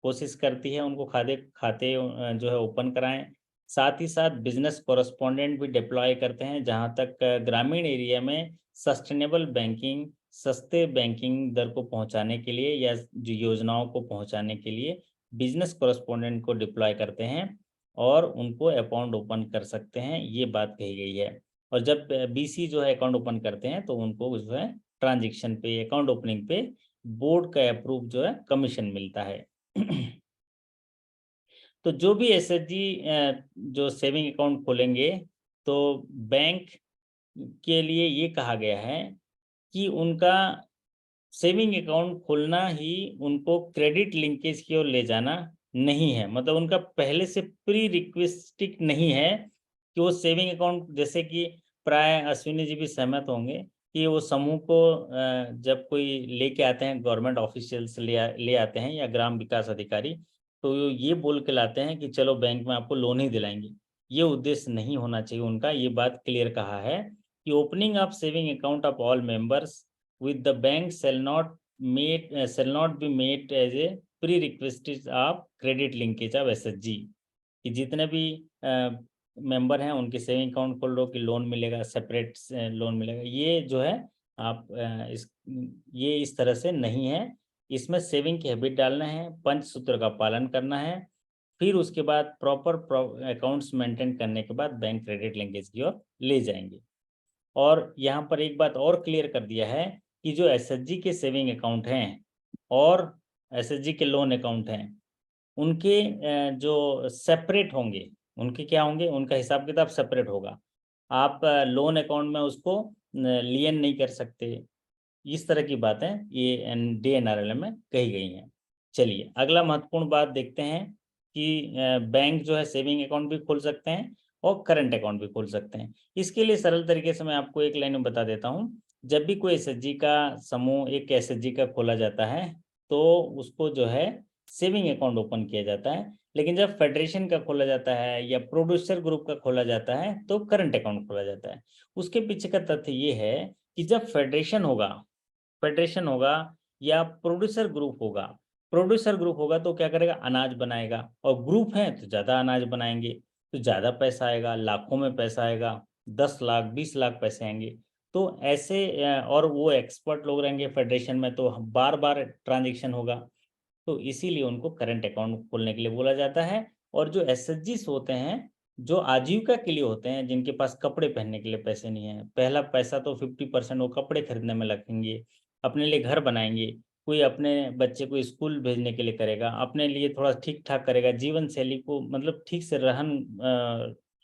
कोशिश करती है उनको खाते खाते जो है ओपन कराएं। साथ ही साथ बिजनेस कॉरेस्पॉन्डेंट भी डिप्लॉय करते हैं, जहाँ तक ग्रामीण एरिया में सस्टेनेबल बैंकिंग, सस्ते बैंकिंग दर को पहुंचाने के लिए या जो योजनाओं को पहुंचाने के लिए बिजनेस कॉरेस्पॉन्डेंट को डिप्लॉय करते हैं और उनको अकाउंट ओपन कर सकते हैं, ये बात कही गई है। और जब बीसी जो है अकाउंट ओपन करते हैं तो उनको जो है ट्रांजैक्शन पे, अकाउंट ओपनिंग पे बोर्ड का अप्रूव जो है कमीशन मिलता है। तो जो भी एसएचजी जो सेविंग अकाउंट खोलेंगे, तो बैंक के लिए ये कहा गया है कि उनका सेविंग अकाउंट खोलना ही उनको क्रेडिट लिंकेज की ओर ले जाना नहीं है। मतलब उनका पहले से प्री रिक्वेस्टिक नहीं है कि वो सेविंग अकाउंट, जैसे कि प्राय अश्विनी जी भी सहमत होंगे कि वो समूह को जब कोई लेके आते हैं, गवर्नमेंट ऑफिशियल्स ले आते हैं या ग्राम विकास अधिकारी, तो ये बोल के लाते हैं कि चलो बैंक में आपको लोन ही दिलाएंगे। ये उद्देश्य नहीं होना चाहिए उनका। ये बात क्लियर कहा है कि opening of saving account of all members with the bank shall not be made as a prerequisite of credit linkage of SHG। कि जितने भी मेंबर हैं उनके सेविंग अकाउंट खोल लो कि लोन मिलेगा, सेपरेट लोन मिलेगा, ये जो है आप ये इस तरह से नहीं है। इसमें सेविंग की हैबिट डालना है, पंचसूत्र का पालन करना है, फिर उसके बाद प्रॉपर अकाउंट्स मेंटेन करने के बाद बैंक क्रेडिट लिंकेज की ओर ले जाएंगे। और यहाँ पर एक बात और क्लियर कर दिया है कि जो एसएचजी के सेविंग अकाउंट हैं और एसएचजी के लोन अकाउंट हैं, उनके जो सेपरेट होंगे, उनके क्या होंगे, उनका हिसाब किताब सेपरेट होगा। आप लोन अकाउंट में उसको लियन नहीं कर सकते। इस तरह की बातें ये DNRLM में कही गई हैं। चलिए अगला महत्वपूर्ण बात देखते हैं कि बैंक जो है सेविंग अकाउंट भी खोल सकते हैं और करंट अकाउंट भी खोल सकते हैं। इसके लिए सरल तरीके से मैं आपको एक लाइन में बता देता हूँ। जब भी कोई एसएचजी का समूह एक एसएचजी का खोला जाता है तो उसको जो है सेविंग अकाउंट ओपन किया जाता है, लेकिन जब फेडरेशन का खोला जाता है या प्रोड्यूसर ग्रुप का खोला जाता है तो करंट अकाउंट खोला जाता है। उसके पीछे का तथ्य ये है कि जब फेडरेशन होगा या प्रोड्यूसर ग्रुप होगा तो क्या करेगा, अनाज बनाएगा, और ग्रुप है तो ज़्यादा अनाज बनाएंगे तो ज़्यादा पैसा आएगा, लाखों में पैसा आएगा, 10 लाख 20 लाख पैसे आएंगे। तो ऐसे और वो एक्सपर्ट लोग रहेंगे फेडरेशन में, तो बार बार ट्रांजेक्शन होगा, तो इसीलिए उनको करंट अकाउंट खोलने के लिए बोला जाता है। और जो एसएचजीस होते हैं जो आजीविका के लिए होते हैं, जिनके पास कपड़े पहनने के लिए पैसे नहीं है, पहला पैसा तो 50% वो कपड़े खरीदने में रखेंगे, अपने लिए घर बनाएंगे, कोई अपने बच्चे को स्कूल भेजने के लिए करेगा, अपने लिए थोड़ा ठीक ठाक करेगा, जीवन शैली को मतलब ठीक से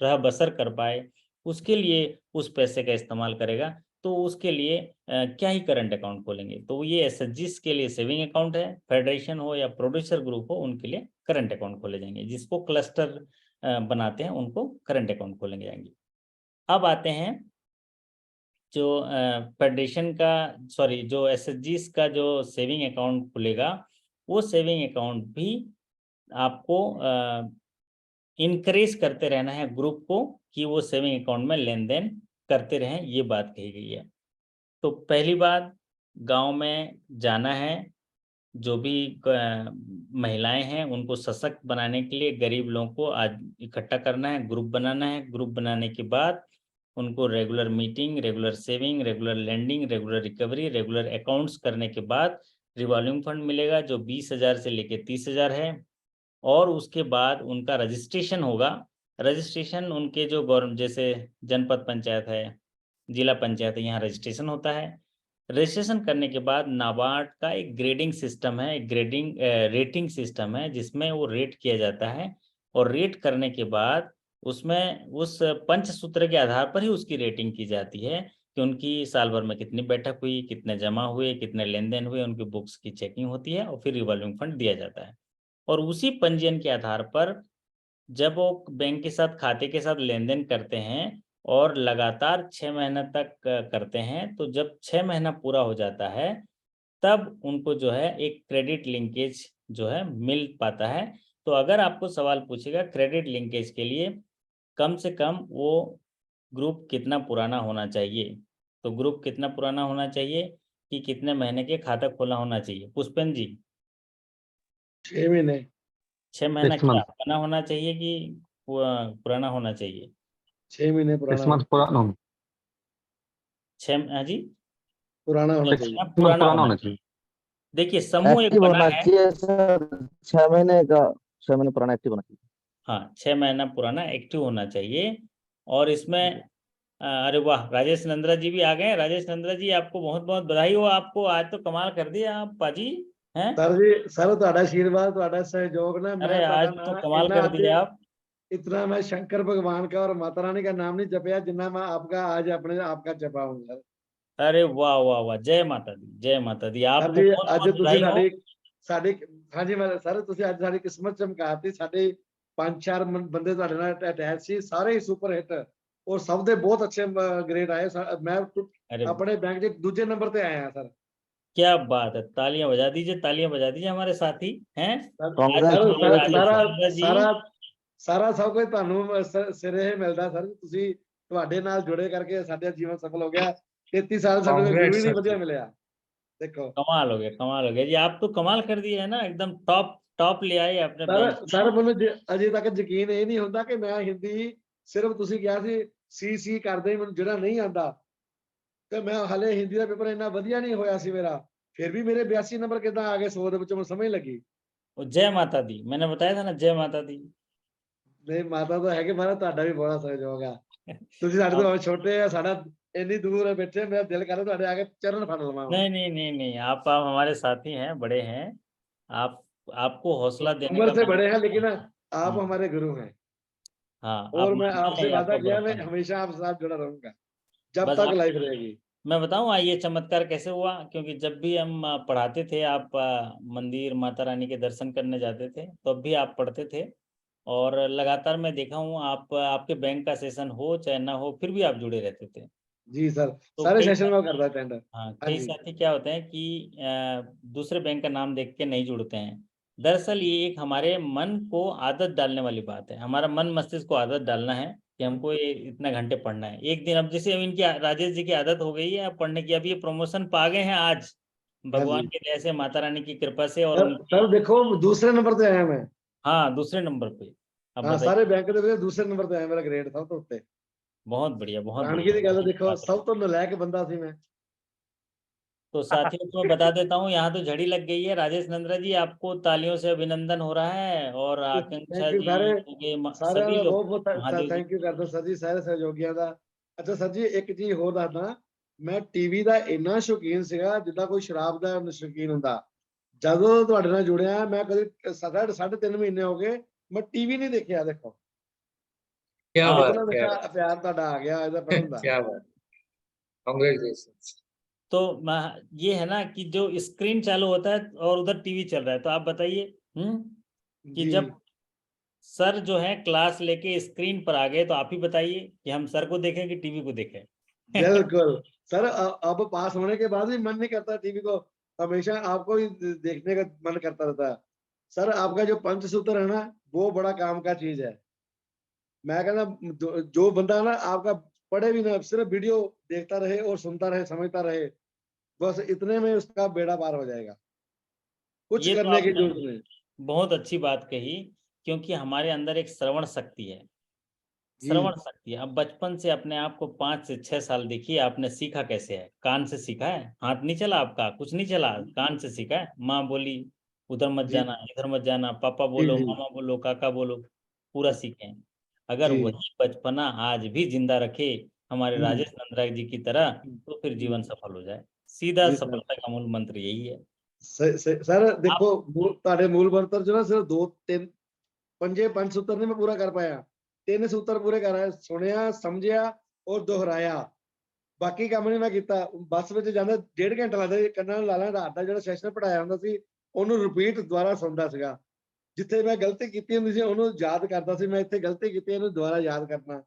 रह बसर कर पाए, उसके लिए उस पैसे का इस्तेमाल करेगा। तो उसके लिए क्या ही करंट अकाउंट खोलेंगे। तो ये एसएचजीस के लिए सेविंग अकाउंट है, फेडरेशन हो या प्रोड्यूसर ग्रुप हो उनके लिए करंट अकाउंट खोले जाएंगे, जिसको क्लस्टर बनाते हैं उनको करंट अकाउंट खोलेंगे जाएंगे। अब आते हैं जो फेडरेशन का जो एसएचजीस का जो सेविंग अकाउंट खुलेगा, वो सेविंग अकाउंट भी आपको इनकरेज करते रहना है ग्रुप को कि वो सेविंग अकाउंट में लेन देन करते रहें, ये बात कही गई है। तो पहली बात, गांव में जाना है, जो भी महिलाएं हैं उनको सशक्त बनाने के लिए गरीब लोगों को आज इकट्ठा करना है, ग्रुप बनाना है। ग्रुप बनाने के बाद उनको regular meeting, regular saving, regular lending, regular recovery, regular accounts करने के बाद रिवॉल्विंग फंड मिलेगा जो 20,000 से लेके 30,000 है। और उसके बाद उनका रजिस्ट्रेशन होगा। रजिस्ट्रेशन उनके जो गवर्नमेंट जैसे जनपद पंचायत है, जिला पंचायत है, यहाँ रजिस्ट्रेशन होता है। रजिस्ट्रेशन करने के बाद नाबार्ड का एक ग्रेडिंग सिस्टम है, एक रेटिंग सिस्टम है जिसमें वो रेट किया जाता है। और रेट करने के बाद उसमें उस पंचसूत्र के आधार पर ही उसकी रेटिंग की जाती है कि उनकी साल भर में कितनी बैठक हुई, कितने जमा हुए, कितने लेन देन हुए, उनकी बुक्स की चेकिंग होती है और फिर रिवॉल्विंग फंड दिया जाता है। और उसी पंजीयन के आधार पर जब वो बैंक के साथ खाते के साथ लेन देन करते हैं और लगातार 6 महीने तक करते हैं, तो जब 6 महीना पूरा हो जाता है तब उनको जो है एक क्रेडिट लिंकेज जो है मिल पाता है। तो अगर आपको सवाल पूछेगा क्रेडिट लिंकेज के लिए कम से कम वो ग्रुप कितना पुराना होना चाहिए, तो ग्रुप कितना पुराना होना चाहिए कि कितने महीने के खाता खोला होना चाहिए, पुष्पेंद्र जी? 6 महीने 6 महीना 6 क्या मंथ बना होना चाहिए कि पुराना होना चाहिए? 6 महीने 6 मंथ पुराना होना 6 जी पुराना होना 6 चाहिए। महीना मंथ पुराना पुराना होना होना चाहिए। चाहिए। देखिए समूह एक एक्टिव बना होना है, चाहिए सर, 6 महीने का, 6 महीने पुराना एक्टिव होना चाहिए। हाँ 6 महीना पुराना एक्टिव होना चाहिए। और इसमें अरे वाह, राजेश नंद्रा जी भी आ गए। राजेश नंद्रा जी आपको बहुत बहुत बधाई हो, आपको आज तो कमाल कर दिया आप पाजी हैं। सर जी, सर ਤੁਹਾਡਾ आशीर्वाद, ਤੁਹਾਡਾ सहयोग ना, अरे मैं आज ਤੁਹਾਡਾ तो ना कमाल इतना कर दिए आप। इतना मैं शंकर भगवान का और माता रानी का नाम नहीं जपया जितना मैं आपका आज अपने आपका जपा हूँ सर। अरे वाह वाह वाह, जय माता दी, जय माता दी, सर आपको जी बहुत ਅੱਜ बहुत ਤੁਸੀਂ बधाई हो। ਸਾਡੀ ਹਾਂਜੀ ਮੈਂ ਸਰ ਤੁਸੀਂ ਅੱਜ ਸਾਡੀ ਕਿਸਮਤ ਚਮਕਾਤੀ। ਸਾਡੇ 5-4 ਬੰਦੇ ਤੁਹਾਡੇ ਨਾਲ ਅਟੈਚ ਸੀ, ਸਾਰੇ ਹੀ ਸੁਪਰ ਹਿੱਟ ਔਰ ਸਭ ਦੇ ਬਹੁਤ ਅੱਛੇ ਗ੍ਰੇਡ ਆਏ। ਮੈਂ अरे ਆਪਣੇ ਬੈਂਕ ਦੇ ਦੂਜੇ ਨੰबर ਤੇ ਆਇਆ ਸਰ। क्या बात है, तालियां बजा दीजिए, तालियां बजा दीजिए हमारे साथी हैं। आज कांग्रेस हमारे राजेश नंद्रा जी, ਸਾਰਾ ਸਭ ਕੁਝ ਤੁਹਾਨੂੰ ਸਿਰੇ ਮਿਲਦਾ ਸਰ। ਤੁਸੀਂ ਤੁਹਾਡੇ ਨਾਲ ਜੁੜੇ ਕਰਕੇ ਸਾਡਾ ਜੀਵਨ ਸਫਲ ਹੋ ਗਿਆ। 33 ਸਾਲ ਸਾਨੂੰ ਕੋਈ ਗੁਰੂ ਹੀ ਨਹੀਂ ਵਧੀਆ ਮਿਲਿਆ। देखो कमाल हो गया, कमाल हो गया जी, आप तो कमाल कर दिए है ना, एकदम टॉप टॉप ले आए अपने बैंक सर ਮੈਨੂੰ ਅਜੇ ਤੱਕ ਯਕੀਨ ਇਹ ਨਹੀਂ ਹੁੰਦਾ ਕਿ ਮੈਂ ਹਿੰਦੀ ਸਿਰਫ ਤੁਸੀਂ ਕਿਹਾ ਸੀ ਸੀ ਕਰਦੇ ਮੈਨੂੰ ਜਿਹੜਾ ਨਹੀਂ ਆਂਦਾ ਤੇ ਮੈਂ ਹਲੇ ਹਿੰਦੀ ਦਾ ਪੇਪਰ ਇੰਨਾ ਵਧੀਆ ਨਹੀਂ ਹੋਇਆ ਸੀ ਮੇਰਾ, ਫਿਰ ਵੀ ਮੇਰੇ 82 ਨੰਬਰ ਕਿਦਾਂ ਆ ਗਏ 100 ਦੇ ਵਿੱਚੋਂ ਮੈਨੂੰ ਸਮਝ ਲੱਗੀ। जय माता दी, मैंने बताया था ना, जय माता दी। ਨਹੀਂ ਮਾਤਾ ਤਾਂ ਹੈਗੇ, ਮਾਰਾ ਤੁਹਾਡਾ ਵੀ ਬੜਾ ਸਹਿਯੋਗ ਆ। ਤੁਸੀਂ ਸਾਡੇ ਤੋਂ ਛੋਟੇ ਆ, ਸਾਡਾ ਇੰਨੀ ਦੂਰ ਬੈਠੇ, ਮੇਰਾ ਦਿਲ ਕਰਦਾ ਤੁਹਾਡੇ ਆ ਕੇ ਚਰਨ ਫੜ ਲਵਾਂ। नहीं नहीं नहीं नहीं, आप हमारे साथी हैं, बड़े हैं, आप आपको हौसला देने उम्र का से मैंने- बड़े हैं लेकिन आप हमारे गुरु हैं हाँ, और आप मैं मानते आपसे हैं, वादा आपका किया मैं बड़प्पन है। हमेशा आपके साथ जुड़ा रहूंगा जब बस तक आप, लाइफ रहेगी। मैं बताऊं ये चमत्कार कैसे हुआ, क्योंकि जब भी हम पढ़ाते थे, आप मंदिर माता रानी के दर्शन करने जाते थे, तब भी आप पढ़ते थे, और लगातार मैं देखा हूँ आप आपके बैंक का सेशन हो चाहे ना हो, फिर भी आप जुड़े रहते थे। जी सर, तो सारे कई सेशन में करता है टेंडर। हाँ, हाँ कई जी, साथी क्या होते हैं कि दूसरे बैंक का नाम देख के नहीं जुड़ते हैं। दरअसल ये एक हमारे मन को आदत डालने वाली बात है। हमारा मन मस्तिष्क को आदत डालना है कि हमको ये इतना घंटे पढ़ना है। एक दिन अब जैसे अब इनकी राजेश जी की आदत हो गई है अब पढ़ने की, अब ये प्रमोशन पा गए हैं आज, हाँ भगवान जी। की दया से, माता रानी की कृपा से, और सर उनकी देखो दूसरे नंबर पे आया मैं। हाँ दूसरे नंबर पे। अब हाँ, बताइए। सारे बैंक ਦੇ ਵਿੱਚ दूसरे नंबर पे आया, मेरा ग्रेड था तो ਉੱਤੇ। बहुत बढ़िया, बहुत हैरानगी बढ़िया, ਦੀ ਗੱਲ बहुत देखो, बात है। सब तो नलायक बंदा ਸੀ मैं। तो साथियों को मैं बता देता हूँ, यहाँ तो झड़ी लग गई है। राजेश नंद्रा जी, आपको तालियों से अभिनंदन हो रहा है, और आकांक्षा थैंक यू जी, ਸਾਰੇ ये ਸਾਰਿਆਂ सभी ਦਾ लोग, ਬਹੁਤ ਬਹੁਤ महादेव जी। ਥੈਂਕ ਯੂ ਕਰਦਾ ਸਰ ਜੀ, ਸਾਰੇ ਸਹਿਯੋਗੀਆਂ ਦਾ। ਅੱਛਾ ਸਰ ਜੀ, ਇੱਕ ਚੀਜ਼ ਹੋਰ ਦੱਸਦਾ, ਮੈਂ ਟੀਵੀ ਦਾ ਇੰਨਾ ਸ਼ੌਕੀਨ ਸੀਗਾ ਜਿੱਦਾਂ ਕੋਈ ਸ਼ਰਾਬ ਦਾ ਸ਼ੌਕੀਨ ਹੁੰਦਾ। ਜਦੋਂ ਤੁਹਾਡੇ ਨਾਲ ਜੁੜਿਆ ਮੈਂ ਕਦੇ ਸਾਢੇ 3 ਮਹੀਨੇ ਹੋ ਗਏ ਮੈਂ ਟੀਵੀ ਨਹੀਂ ਦੇਖਿਆ। ਦੇਖੋ क्या हाँ, बात इतना क्या नशा प्यार ਤੁਹਾਡਾ आ गया ਇਹਦਾ पढ़न ਦਾ। क्या बात, कांग्रेचुलेशंस। तो ये है ना कि जो स्क्रीन चालू होता है और उधर टीवी चल रहा है, तो आप बताइए कि जी जब सर जो है क्लास लेके स्क्रीन पर आ गए, तो आप ही बताइए कि हम सर को देखें कि टीवी को देखें। बिल्कुल सर, अब पास होने के बाद भी मन नहीं करता टीवी को, हमेशा आपको ही देखने का मन करता रहता है। सर आपका जो पंचसूत्र है ना, वो बड़ा काम का चीज है। मैं कहना जो बंदा ना आपका पढ़े भी ना, सिर्फ वीडियो देखता रहे और सुनता रहे, समझता रहे, बस इतने में उसका बेड़ा पार हो जाएगा, कुछ ये तो करने की आपने जरूरत नहीं। बहुत अच्छी बात कही, क्योंकि हमारे अंदर एक श्रवण शक्ति है। जी श्रवण शक्ति है। अब बचपन से अपने आप को 5 से 6 साल देखिए, आपने सीखा कैसे है? कान से सीखा है, हाथ नहीं चला आपका, कुछ नहीं चला, कान से सीखा है। माँ बोली उधर मत जी जाना, इधर मत जाना, पापा जी बोलो, जी मामा बोलो, काका बोलो, पूरा सीखे हैं। अगर जी वही बचपना आज भी जिंदा रखे हमारे हम्म, राजेश नंद्रा जी की तरह, तो फिर हम्म, जीवन सफल हो जाए। सीधा जी सर। सफलता का मूल मंत्र यही है। सर आप देखो, ਤੁਹਾਡੇ ਮੂਲ ਮੰਤਰ ਚ ਨਾ ਸਿਰਫ 2 3 5 सूत्र नहीं मैं पूरा कर पाया, 3 सूत्र पूरे कर आया, सुनिया समझिया और दोहराया, बाकी काम नहीं मैं ਕੀਤਾ। ਬੱਸ ਵਿੱਚ ਜਾਂਦਾ 1.5 ਘੰਟਾ ਲੱਗਦਾ ਸੀ, ਕੰਨਾਂ ਨੂੰ ਲਾ ਲਾਂ, ਰਾਤ ਦਾ ਜਿਹੜਾ ਸੈਸ਼ਨ ਪੜਾਇਆ ਹੁੰਦਾ ਸੀ ਉਹਨੂੰ ਰਿਪੀਟ ਦੁਬਾਰਾ ਸੁਣਦਾ ਸੀਗਾ। ਜਿੱਥੇ ਮੈਂ ਗਲਤੀ ਕੀਤੀ ਹੁੰਦੀ ਸੀ ਉਹਨੂੰ ਯਾਦ ਕਰਦਾ ਸੀ, ਮੈਂ ਇੱਥੇ ਗਲਤੀ ਕੀਤੀ ਇਹਨੂੰ ਦੁਬਾਰਾ ਯਾਦ ਕਰਨਾ।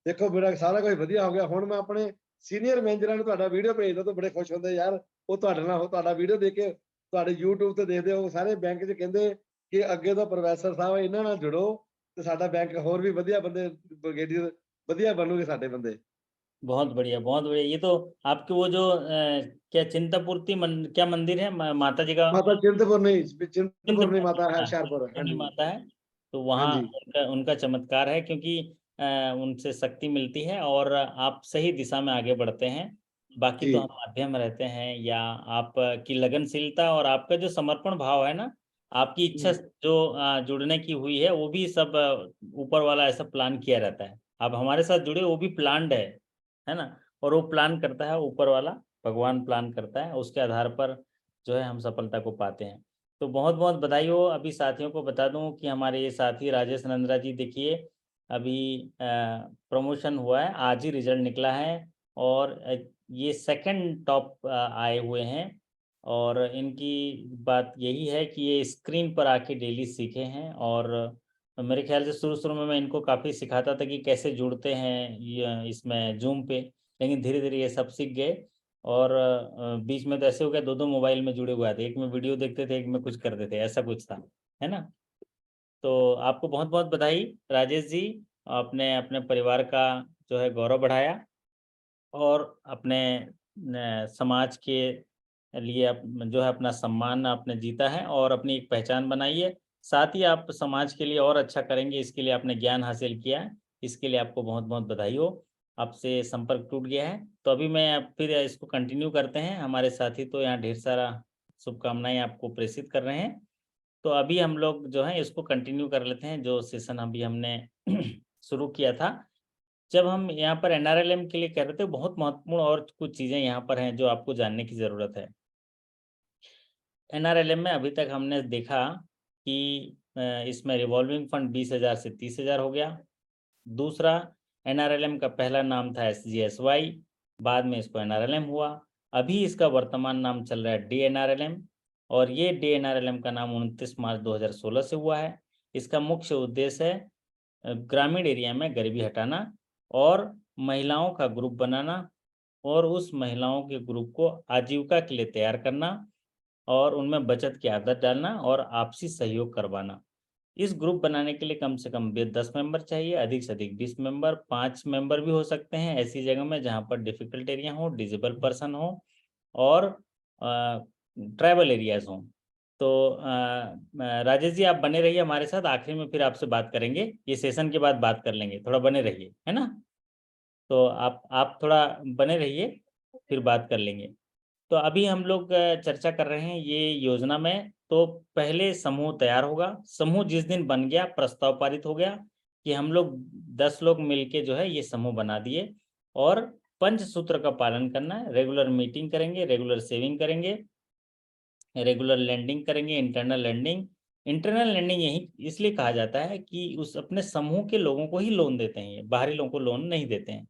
ਦੇਖੋ ਮੇਰਾ ਸਾਰਾ ਕੁਝ ਵਧੀਆ ਹੋ ਗਿਆ। ਹੁਣ ਮੈਂ ਆਪਣੇ ਸੀਨੀਅਰ ਮੈਨੇਜਰਾਂ ਨੂੰ ਤੁਹਾਡਾ ਵੀਡੀਓ ਭੇਜਦਾ ਤਾਂ ਬੜੇ ਖੁਸ਼ ਹੁੰਦੇ, ਯਾਰ ਉਹ ਤੁਹਾਡੇ ਨਾਲ, ਉਹ ਤੁਹਾਡਾ ਵੀਡੀਓ ਦੇਖ ਕੇ ਤੁਹਾਡੇ YouTube ਤੇ ਦੇਖਦੇ ਹੋ, ਸਾਰੇ ਬੈਂਕ 'ਚ ਕਹਿੰਦੇ ਕਿ ਅੱਗੇ ਤੋਂ ਪ੍ਰੋਫੈਸਰ ਸਾਹਿਬ ਇਹਨਾਂ ਨਾਲ ਜੁੜੋ ਤੇ ਸਾਡਾ ਬੈਂਕ ਹੋਰ ਵੀ ਵਧੀਆ ਬੰਦੇ, ਬ੍ਰਿਗੇਡੀਅਰ ਵਧੀਆ ਬਣੂਗੇ ਸਾਡੇ ਬੰਦੇ। बहुत बढ़िया, बहुत बढ़िया। ये तो आपके वो जो क्या चिंतापूर्ति क्या मंदिर है, माता जी का? माता चिंतपूर्णी चिंतपूर्णी माता है, माता है, हुशियारपुर। हाँ चिंतपूर्णी जी, माता है। तो हाँ वहाँ जी, उनका चमत्कार है, क्योंकि उनसे शक्ति मिलती है और आप सही दिशा में आगे बढ़ते हैं। बाकी जी तो हम माध्यम रहते हैं, या आप की लगनशीलता और आपका जो समर्पण भाव है ना, आपकी इच्छा जो जुड़ने की हुई है, वो भी सब ऊपर वाला ऐसा प्लान किया रहता है। आप हमारे साथ जुड़े, वो भी प्लान्ड है ना? और वो प्लान करता है ऊपर वाला, भगवान प्लान करता है, उसके आधार पर जो है हम सफलता को पाते हैं। तो बहुत बहुत बधाई हो। अभी साथियों को बता दूं कि हमारे ये साथी राजेश नंद्रा जी, देखिए अभी प्रमोशन हुआ है, आज ही रिजल्ट निकला है, और ये सेकंड टॉप आए हुए हैं। और इनकी बात यही है कि ये स्क्रीन पर आके डेली सीखे हैं, और मेरे ख्याल से शुरू शुरू में मैं इनको काफ़ी सिखाता था कि कैसे जुड़ते हैं ये इसमें जूम पे, लेकिन धीरे धीरे ये सब सीख गए। और बीच में तो ऐसे हो गया, 2 मोबाइल में जुड़े हुए थे, एक में वीडियो देखते थे, एक में कुछ करते थे, ऐसा कुछ था, है ना? तो आपको बहुत बहुत बधाई राजेश जी। आपने अपने परिवार का जो है गौरव बढ़ाया, और अपने समाज के लिए जो है अपना सम्मान आपने जीता है, और अपनी एक पहचान बनाई है। साथ ही आप समाज के लिए और अच्छा करेंगे, इसके लिए आपने ज्ञान हासिल किया है, इसके लिए आपको बहुत बहुत बधाई हो। आपसे संपर्क टूट गया है, तो अभी मैं फिर इसको कंटिन्यू करते हैं। हमारे साथी तो यहाँ ढेर सारा शुभकामनाएं आपको प्रेषित कर रहे हैं। तो अभी हम लोग जो है इसको कंटिन्यू कर लेते हैं, जो सेशन अभी हमने शुरू किया था। जब हम यहाँ पर एनआरएलएम के लिए कह रहे थे, बहुत महत्वपूर्ण और कुछ चीज़ें यहाँ पर हैं जो आपको जानने की ज़रूरत है। एनआरएलएम में अभी तक हमने देखा कि इसमें रिवॉल्विंग फंड 20,000 से 30,000 हो गया। दूसरा, एनआरएलएम का पहला नाम था SGSY, बाद में इसको NRLM हुआ। अभी इसका वर्तमान नाम चल रहा है DNRLM, और ये DNRLM का नाम 29 मार्च 2016 से हुआ है। इसका मुख्य उद्देश्य है ग्रामीण एरिया में गरीबी हटाना और महिलाओं का ग्रुप बनाना, और उस महिलाओं के ग्रुप को आजीविका के लिए तैयार करना और उनमें बचत की आदत डालना और आपसी सहयोग करवाना। इस ग्रुप बनाने के लिए कम से कम 10 मेंबर चाहिए, अधिक से अधिक 20 मेंबर, 5 मेंबर भी हो सकते हैं ऐसी जगह में जहां पर डिफिकल्ट एरिया हो, डिसेबल पर्सन हो और ट्राइबल एरियाज हों। तो राजेश जी आप बने रहिए हमारे साथ, आखिरी में फिर आपसे बात करेंगे, ये सेशन के बाद बात कर लेंगे, थोड़ा बने रहिए, है ना। तो आप थोड़ा बने रहिए, फिर बात कर लेंगे। तो अभी हम लोग चर्चा कर रहे हैं ये योजना में। तो पहले समूह तैयार होगा, समूह जिस दिन बन गया, प्रस्ताव पारित हो गया कि हम लोग 10 लोग मिलके जो है ये समूह बना दिए और पंचसूत्र का पालन करना है। रेगुलर मीटिंग करेंगे, रेगुलर सेविंग करेंगे, रेगुलर लैंडिंग करेंगे, इंटरनल लैंडिंग। इंटरनल लैंडिंग यही इसलिए कहा जाता है कि उस अपने समूह के लोगों को ही लोन देते हैं, ये बाहरी लोगों को लोन नहीं देते हैं।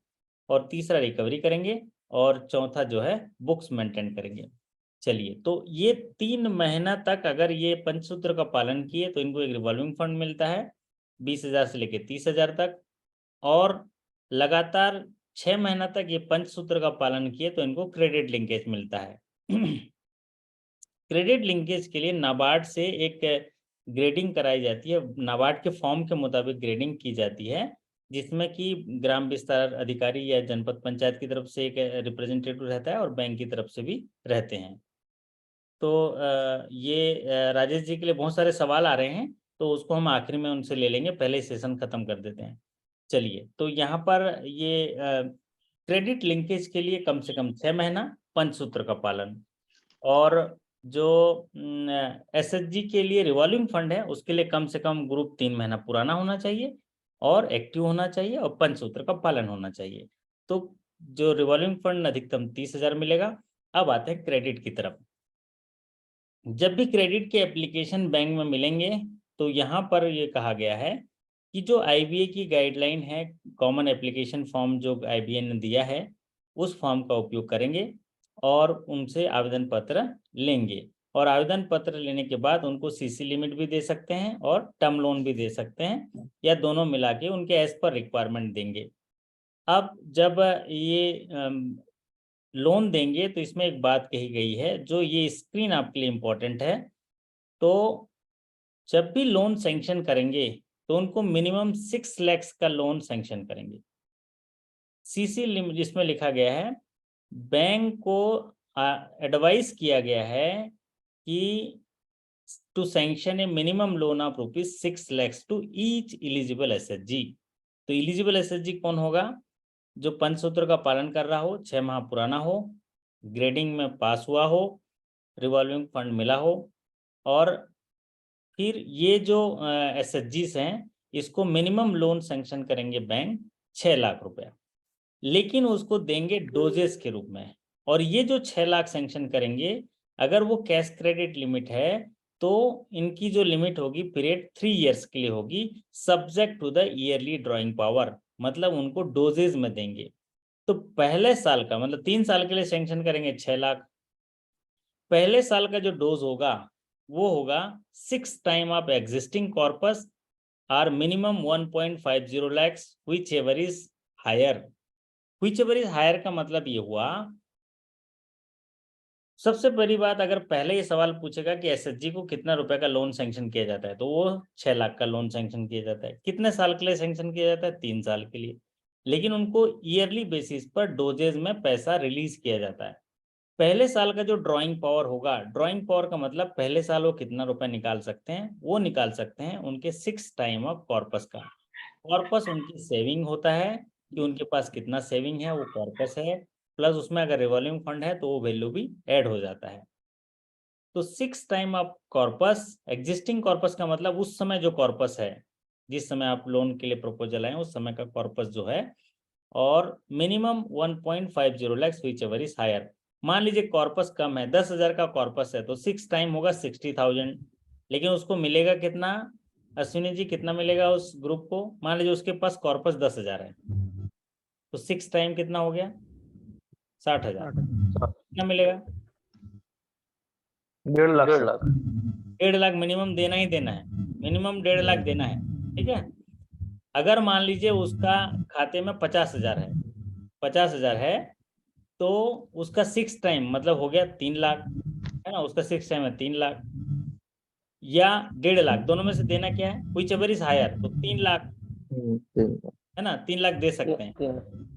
और तीसरा रिकवरी करेंगे, और चौथा जो है बुक्स मेंटेन करेंगे। चलिए, तो ये 3 महीना तक अगर ये पंचसूत्र का पालन किए तो इनको एक रिवॉल्विंग फंड मिलता है 20,000 से लेकर 30,000 तक, और लगातार 6 महीना तक ये पंचसूत्र का पालन किए तो इनको क्रेडिट लिंकेज मिलता है। क्रेडिट लिंकेज के लिए नाबार्ड से एक ग्रेडिंग कराई जाती है, नाबार्ड के फॉर्म के मुताबिक ग्रेडिंग की जाती है, जिसमें कि ग्राम विस्तार अधिकारी या जनपद पंचायत की तरफ से एक रिप्रेजेंटेटिव रहता है और बैंक की तरफ से भी रहते हैं। तो ये राजेश जी के लिए बहुत सारे सवाल आ रहे हैं, तो उसको हम आखिरी में उनसे ले लेंगे, पहले सेशन खत्म कर देते हैं। चलिए, तो यहाँ पर ये क्रेडिट लिंकेज के लिए कम से कम 6 महीना पंचसूत्र का पालन, और जो SHG के लिए रिवॉल्विंग फंड है उसके लिए कम से कम ग्रुप 3 महीना पुराना होना चाहिए और एक्टिव होना चाहिए और पंचसूत्र का पालन होना चाहिए। तो जो रिवॉल्विंग फंड अधिकतम 30,000 मिलेगा। अब आते हैं क्रेडिट की तरफ। जब भी क्रेडिट के एप्लीकेशन बैंक में मिलेंगे तो यहाँ पर ये कहा गया है कि जो IBA की गाइडलाइन है, कॉमन एप्लीकेशन फॉर्म जो IBA ने दिया है, उस फॉर्म का उपयोग करेंगे और उनसे आवेदन पत्र लेंगे, और आवेदन पत्र लेने के बाद उनको CC लिमिट भी दे सकते हैं और टर्म लोन भी दे सकते हैं, या दोनों मिला के उनके एज पर रिक्वायरमेंट देंगे। अब जब ये लोन देंगे तो इसमें एक बात कही गई है, जो ये स्क्रीन आपके लिए इम्पोर्टेंट है। तो जब भी लोन सैंक्शन करेंगे तो उनको मिनिमम 6 लाख का लोन सैंक्शन करेंगे। CC लिमिट जिसमें लिखा गया है, बैंक को एडवाइस किया गया है कि to sanction a minimum loan of ₹6 lakh to each eligible SHG। तो एलिजिबल SHG कौन होगा? जो पंचसूत्र का पालन कर रहा हो, 6 माह पुराना हो, ग्रेडिंग में पास हुआ हो, रिवॉल्विंग फंड मिला हो, और फिर ये जो SHGs हैं इसको मिनिमम लोन सैंक्शन करेंगे बैंक 6 लाख रुपया, लेकिन उसको देंगे डोजेस के रूप में। और ये जो 6 लाख सैंक्शन करेंगे, अगर वो कैश क्रेडिट लिमिट है तो इनकी जो लिमिट होगी पीरियड 3 इयर्स के लिए होगी, subject to the yearly drawing power, मतलब उनको डोजेज में देंगे। तो पहले साल का मतलब 3 साल के लिए सैंक्शन करेंगे 6 लाख, पहले साल का जो डोज होगा वो होगा 6 टाइम ऑफ एग्जिस्टिंग कॉर्पस और minimum 1.50 lakhs whichever is higher. Whichever is higher का मतलब ये हुआ, सबसे बड़ी बात, अगर पहले ये सवाल पूछेगा कि SHG को कितना रुपए का लोन सैंक्शन किया जाता है, तो वो 6 लाख का लोन सैंक्शन किया जाता है। कितने साल के लिए सैंक्शन किया जाता है? 3 साल के लिए। लेकिन उनको ईयरली बेसिस पर डोजेज में पैसा रिलीज किया जाता है। पहले साल का जो ड्राइंग पावर होगा, ड्राइंग पावर का मतलब पहले साल वो कितना रुपए निकाल सकते हैं, वो निकाल सकते हैं उनके 6 टाइम ऑफ कॉर्पस का। कॉर्पस उनकी सेविंग होता है कि उनके पास कितना सेविंग है, वो कॉर्पस है, प्लस उसमें अगर रिवॉल्विंग फंड है तो वो वैल्यू भी ऐड हो जाता है। तो 6 time of corpus, existing corpus का मतलब उस समय जो कॉर्पस है, जिस समय आप लोन के लिए प्रपोजल आए उस समय का कॉर्पस जो है, और minimum 1.50 lakh whichever is higher. मान लीजिए कॉर्पस कम है, 10,000 का कॉर्पस है तो 6 टाइम होगा 60,000, लेकिन उसको मिलेगा कितना? अश्विनी जी कितना मिलेगा उस ग्रुप को? मान लीजिए उसके पास कॉर्पस 10,000 है तो 6 टाइम कितना हो गया? 60,000 कितना मिलेगा? 1.5 लाख 1.5 सर। लाख 1.5 लाख मिनिमम देना ही देना है, मिनिमम 1.5 लाख देना है, ठीक है। अगर मान लीजिए उसका खाते में 50,000 है, 50,000 है, तो उसका 6 टाइम मतलब हो गया 3 लाख, है ना, उसका 6 टाइम है 3 लाख या 1.5 लाख, दोनों में से देना क्या है, व्हिच एवर इज हायर, तो 3 लाख, 3 लाख है ना, 3 लाख दे सकते हैं,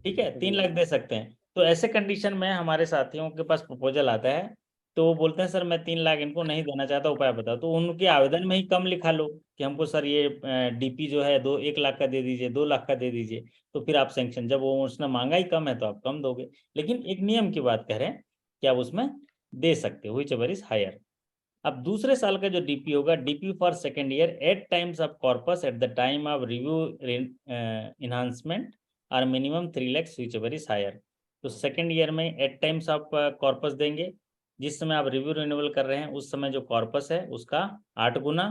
ठीक है, 3 लाख दे सकते हैं। तो ऐसे कंडीशन में हमारे साथियों के पास प्रपोजल आता है, तो वो बोलते हैं सर मैं 3 लाख इनको नहीं देना चाहता, उपाय बताओ। तो उनके आवेदन में ही कम लिखा लो कि हमको सर ये डीपी जो है 1 लाख का दे दीजिए, 2 लाख का दे दीजिए, तो फिर आप सैंक्शन, जब वो उसने मांगा ही कम है तो आप कम दोगे। लेकिन एक नियम की बात कह रहे हैं कि आप उसमें दे सकते हो, व्हिच एवर इज हायर। अब दूसरे साल का जो डीपी होगा, DP for second year 8 times of corpus at the time of review enhancement और minimum 3 lakh whichever is higher. तो सेकेंड ईयर में 8 टाइम्स ऑफ कॉर्पस देंगे, जिस समय आप रिव्यू रिन्यूअल कर रहे हैं उस समय जो कॉर्पस है उसका 8 गुना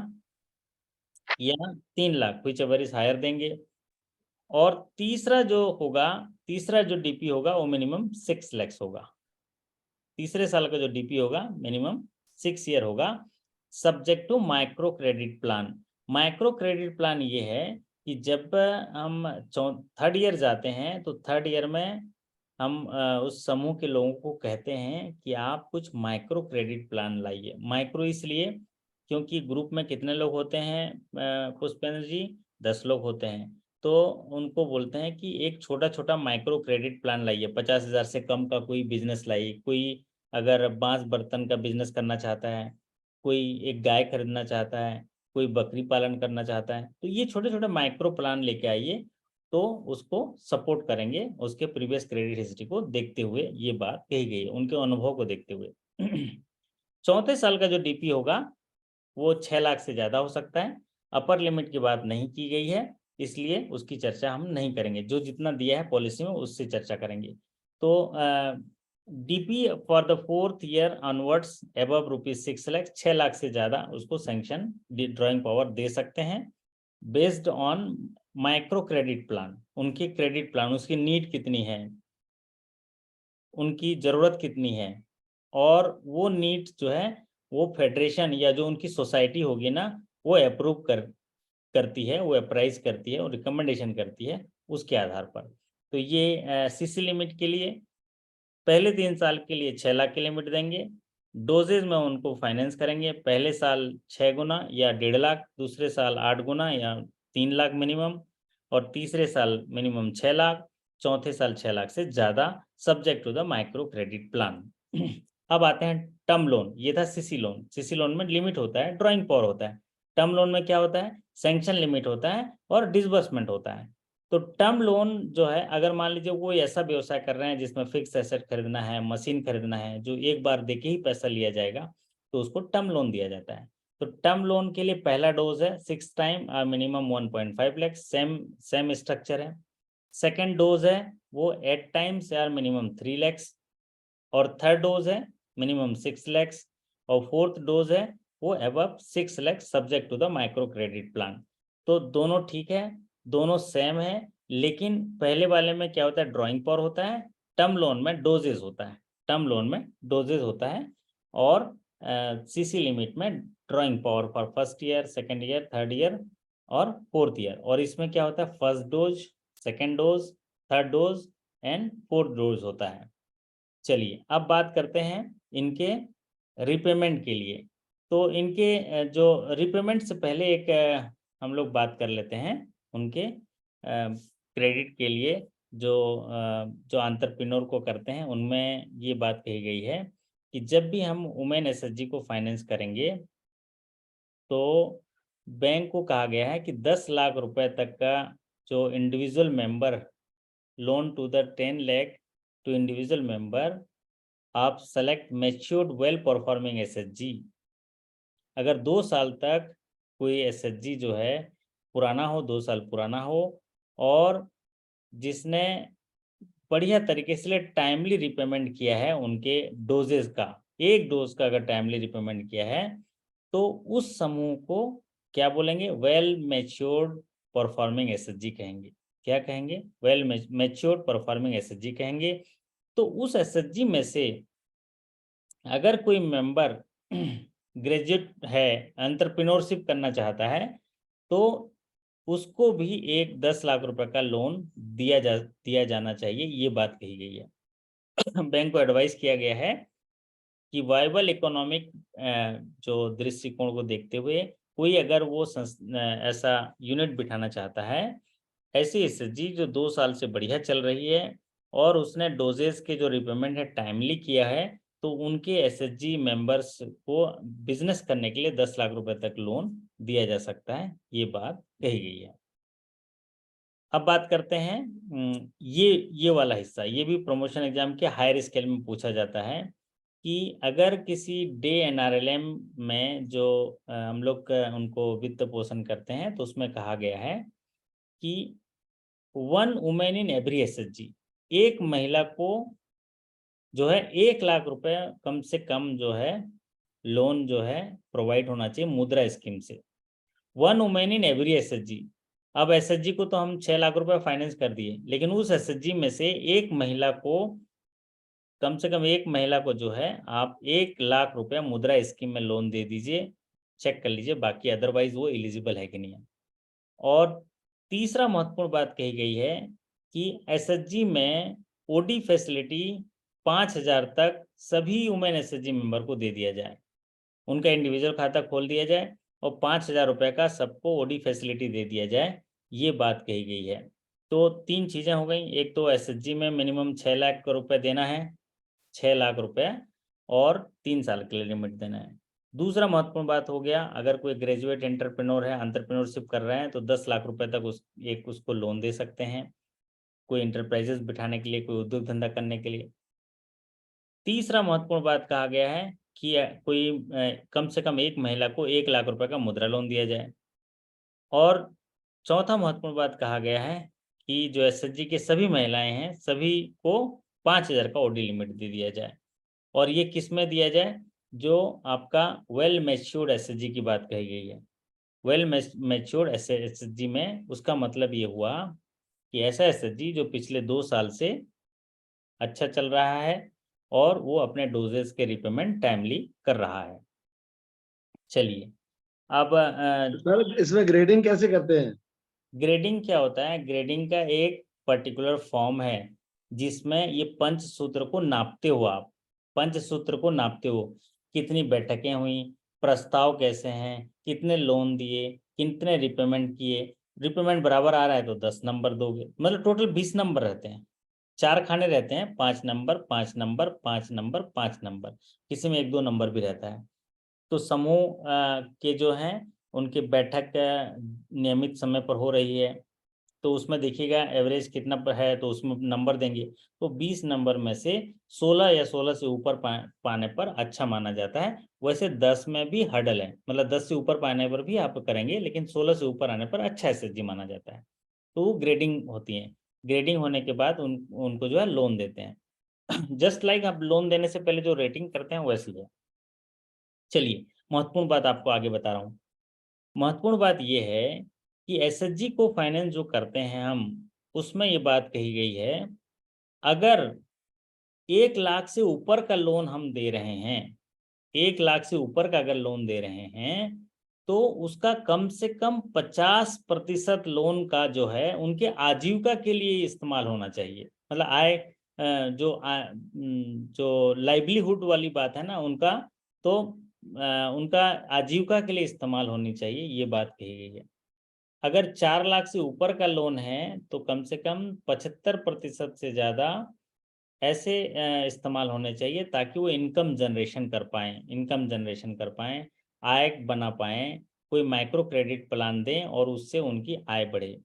या 3 lakh whichever is higher देंगे। और तीसरा जो होगा, तीसरा जो डीपी होगा वो मिनिमम 6 लाख होगा। तीसरे साल का जो डीपी होगा मिनिमम 6 ईयर होगा, subject to micro credit plan. Micro credit plan ये है कि जब हम थर्ड ईयर जाते हैं तो थर्ड ईयर में हम उस समूह के लोगों को कहते हैं कि आप कुछ माइक्रो क्रेडिट प्लान लाइए। माइक्रो इसलिए क्योंकि ग्रुप में कितने लोग होते हैं पुष्पेंद्र जी? 10 लोग होते हैं। तो उनको बोलते हैं कि एक छोटा छोटा माइक्रो क्रेडिट प्लान लाइए, 50,000 से कम का कोई बिजनेस लाइए, कोई अगर बांस बर्तन का बिजनेस करना चाहता है, कोई एक गाय खरीदना चाहता है, कोई बकरी पालन करना चाहता है, तो ये छोटे छोटे माइक्रो प्लान लेके आइए, तो उसको सपोर्ट करेंगे। उसके प्रीवियस क्रेडिट हिस्ट्री को देखते हुए ये बात कही गई है, उनके अनुभव को देखते हुए। चौथे साल का जो डीपी होगा वो 6 लाख से ज़्यादा हो सकता है। अपर लिमिट की बात नहीं की गई है, इसलिए उसकी चर्चा हम नहीं करेंगे। जो जितना दिया है पॉलिसी में उससे चर्चा करेंगे। तो DP for the 4th year onwards above ₹6 lakh, 6 lakh से ज़्यादा उसको सैंक्शन ड्राइंग पावर दे सकते हैं based on micro credit plan. उनकी क्रेडिट प्लान, उसकी नीड कितनी है, उनकी ज़रूरत कितनी है, और वो नीड जो है वो फेडरेशन या जो उनकी सोसाइटी होगी ना वो अप्रूव करती है, वो अप्राइज करती है और रिकमेंडेशन करती है उसके आधार पर। तो ये सीसी लिमिट के लिए पहले 3 साल के लिए 6 लाख की लिमिट देंगे। डोजेज में उनको फाइनेंस करेंगे, पहले साल 6 गुना या 1.5 लाख, दूसरे साल 8 गुना या 3 लाख मिनिमम, और तीसरे साल मिनिमम 6 लाख, चौथे साल 6 लाख से ज़्यादा, subject to the micro credit plan. अब आते हैं टर्म लोन। ये था सीसी लोन। सीसी लोन में लिमिट होता है, ड्राइंग पावर होता है। टर्म लोन में क्या होता है, सैंक्शन लिमिट होता है और डिसबर्समेंट होता है। तो टर्म लोन जो है, अगर मान लीजिए कोई ऐसा व्यवसाय कर रहे हैं जिसमें फिक्स एसेट खरीदना है, मशीन खरीदना है, जो एक बार देके ही पैसा लिया जाएगा, तो उसको टर्म लोन दिया जाता है। तो टर्म लोन के लिए पहला डोज है 6 time minimum 1.5 lakh, same structure है। सेकेंड डोज है वो 8 टाइम्स या मिनिमम 3 लाख, और थर्ड डोज है मिनिमम 6 लाख, और फोर्थ डोज है वो above 6 lakh subject to the micro credit plan. तो दोनों ठीक है, दोनों सेम है, लेकिन पहले वाले में क्या होता है, ड्राइंग पावर होता है, टर्म लोन में डोजेज होता है, टर्म लोन में डोजेज होता है, और सीसी लिमिट में drawing power for first year, second year, third year और फोर्थ ईयर। और इसमें क्या होता है, first dose, second dose, third dose and fourth dose होता है। चलिए अब बात करते हैं इनके रिपेमेंट के लिए। तो इनके जो रिपेमेंट से पहले एक हम लोग बात कर लेते हैं उनके क्रेडिट के लिए जो एंटरप्रेन्योर को करते हैं, उनमें ये बात कही गई है कि जब भी हम वुमेन एसएचजी को फाइनेंस करेंगे तो बैंक को कहा गया है कि 10 लाख रुपए तक का जो individual member loan to the 10 lakh to individual member आप select matured well performing SHG. अगर 2 साल तक कोई एसएचजी जो है पुराना हो, 2 साल पुराना हो, और जिसने बढ़िया तरीके से टाइमली रिपेमेंट किया है उनके डोजेस का, एक डोज का अगर टाइमली रिपेमेंट किया है, तो उस समूह को क्या बोलेंगे, वेल मैच्योर्ड परफॉर्मिंग एसएचजी कहेंगे। क्या कहेंगे, वेल मैच्योर्ड परफॉर्मिंग एसएचजी कहेंगे। तो उस एसएचजी में से अगर कोई मेंबर ग्रेजुएट है, एंटरप्रेन्योरशिप करना चाहता है, तो उसको भी एक 10 लाख रुपए का लोन दिया जाना चाहिए, ये बात कही गई है। बैंक को एडवाइस किया गया है कि वायबल इकोनॉमिक जो दृष्टिकोण को देखते हुए कोई अगर वो ऐसा यूनिट बिठाना चाहता है, ऐसी एसएचजी जो 2 साल से बढ़िया चल रही है और उसने डोजेस के जो रिपेमेंट है टाइमली किया है, तो उनके एसएचजी मेंबर्स को बिजनेस करने के लिए 10 लाख रुपए तक लोन दिया जा सकता है, ये बात कही गई है। अब बात करते हैं ये वाला हिस्सा, ये भी प्रमोशन एग्जाम के हायर स्केल में पूछा जाता है कि अगर किसी डे एनआरएलएम में जो हम लोग उनको वित्त पोषण करते हैं, तो उसमें कहा गया है कि 1 वुमेन इन एवरी एसएचजी, एक महिला को जो है 1 लाख रुपए कम से कम जो है लोन जो है प्रोवाइड होना चाहिए मुद्रा स्कीम से। 1 वुमेन इन एवरी एसएचजी, अब एसएचजी को तो हम 6 लाख रुपए फाइनेंस कर दिए, लेकिन उस एसएचजी में से एक महिला को, कम से कम एक महिला को जो है आप 1 लाख रुपया मुद्रा स्कीम में लोन दे दीजिए, चेक कर लीजिए बाकी अदरवाइज वो एलिजिबल है कि नहीं है। और तीसरा महत्वपूर्ण बात कही गई है कि एसएचजी में ओडी फैसिलिटी 5,000 तक सभी वुमेन एसएचजी मेंबर को दे दिया जाए, उनका इंडिविजुअल खाता खोल दिया जाए और 5,000 रुपये का सबको ओडी फैसिलिटी दे दिया जाए, ये बात कही गई है। तो 3 चीज़ें हो गई, एक तो एसएचजी में मिनिमम 6 लाख रुपए देना है, 6 लाख रुपए, और 3 साल के लिए लिमिट देना है। दूसरा महत्वपूर्ण बात हो गया, अगर कोई ग्रेजुएट एंटरप्रेन्योर है, एंटरप्रेन्योरशिप कर रहे हैं, तो 10 लाख रुपए तक उसको लोन दे सकते हैं, कोई इंटरप्राइजेस बिठाने के लिए, कोई उद्योग धंधा करने के लिए। तीसरा महत्वपूर्ण बात कहा गया है कि कोई कम से कम एक महिला को 1 लाख रुपए का मुद्रा लोन दिया जाए। और चौथा महत्वपूर्ण बात कहा गया है कि जो एसएचजी के सभी महिलाएं हैं, सभी को 5,000 का ओडी लिमिट दे दिया जाए। और ये किस में दिया जाए? जो आपका वेल मैच्योर्ड एसएचजी की बात कही गई है। वेल मैच्योर्ड एसएचजी में उसका मतलब ये हुआ कि ऐसा एसएचजी जो पिछले 2 साल से अच्छा चल रहा है और वो अपने डोजेस के रिपेमेंट टाइमली कर रहा है। चलिए अब सर इसमें ग्रेडिंग कैसे करते हैं? ग्रेडिंग क्या होता है? ग्रेडिंग का एक पर्टिकुलर फॉर्म है जिसमें ये पंचसूत्र को नापते हो, आप पंचसूत्र को नापते हो, कितनी बैठकें हुई, प्रस्ताव कैसे हैं, कितने लोन दिए, कितने रिपेमेंट किए, रिपेमेंट बराबर आ रहा है तो 10 नंबर दोगे, मतलब टोटल 20 नंबर रहते हैं, 4 खाने रहते हैं, 5 नंबर 5 नंबर 5 नंबर 5 नंबर, किसी में 1-2 नंबर भी रहता है। तो समूह के जो हैं उनकी बैठक नियमित समय पर हो रही है, तो उसमें देखिएगा एवरेज कितना पर है, तो उसमें नंबर देंगे, तो 20 नंबर में से 16 या 16 से ऊपर पाने पर अच्छा माना जाता है। वैसे 10 में भी हर्डल है, मतलब 10 से ऊपर पाने पर भी आप करेंगे, लेकिन 16 से ऊपर आने पर अच्छा एसएचजी माना जाता है। तो ग्रेडिंग होती है, ग्रेडिंग होने के बाद उनको जो है लोन देते हैं। जस्ट लाइक आप लोन देने से पहले जो रेटिंग करते हैं वैसी है। चलिए महत्वपूर्ण बात आपको आगे बता रहा हूँ। महत्वपूर्ण बात यह है कि एसएचजी को फाइनेंस जो करते हैं हम, उसमें ये बात कही गई है, अगर 1 लाख से ऊपर का लोन हम दे रहे हैं, 1 लाख से ऊपर का अगर लोन दे रहे हैं, तो उसका कम से कम 50% लोन का जो है उनके आजीविका के लिए इस्तेमाल होना चाहिए। मतलब आय जो लाइवलीहुड वाली बात है ना उनका, तो उनका आजीविका के लिए इस्तेमाल होनी चाहिए, ये बात कही गई है। अगर 4 लाख से ऊपर का लोन है तो कम से कम 75% से ज़्यादा ऐसे इस्तेमाल होने चाहिए ताकि वो इनकम जनरेशन कर पाएँ, आय बना पाएँ, कोई माइक्रो क्रेडिट प्लान दें और उससे उनकी आय बढ़े।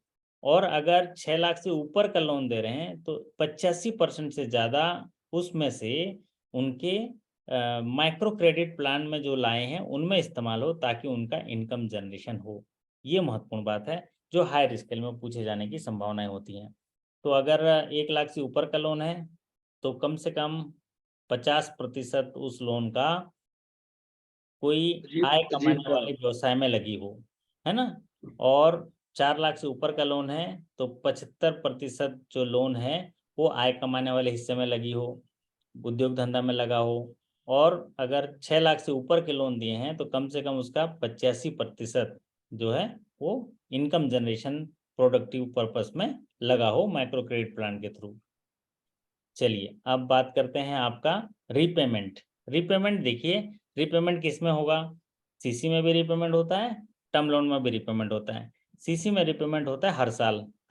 और अगर 6 लाख से ऊपर का लोन दे रहे हैं तो 85% से ज़्यादा उसमें से उनके माइक्रो क्रेडिट प्लान में जो लाए हैं उनमें इस्तेमाल हो ताकि उनका इनकम जनरेशन हो। ये महत्वपूर्ण बात है जो हायर स्केल में पूछे जाने की संभावनाएं होती हैं। तो अगर 1 लाख से ऊपर का लोन है तो कम से कम 50% उस लोन का कोई आय कमाने वाले व्यवसाय में लगी हो, है ना। और 4 लाख से ऊपर का लोन है तो 75% जो लोन है वो आय कमाने वाले हिस्से में लगी हो, उद्योग धंधा में लगा हो, और अगर 6 लाख से ऊपर के लोन दिए हैं तो कम से कम उसका 85% जो है वो इनकम जनरेशन प्रोडक्टिव पर्पस में लगा हो माइक्रो क्रेडिट प्लान के थ्रू। चलिए अब बात करते हैं आपका रीपेमेंट। रीपेमेंट देखिए, रीपेमेंट किस में होगा? सीसी में भी रीपेमेंट होता है, टर्म लोन में भी रीपेमेंट होता है। सीसी में रीपेमेंट होता है हर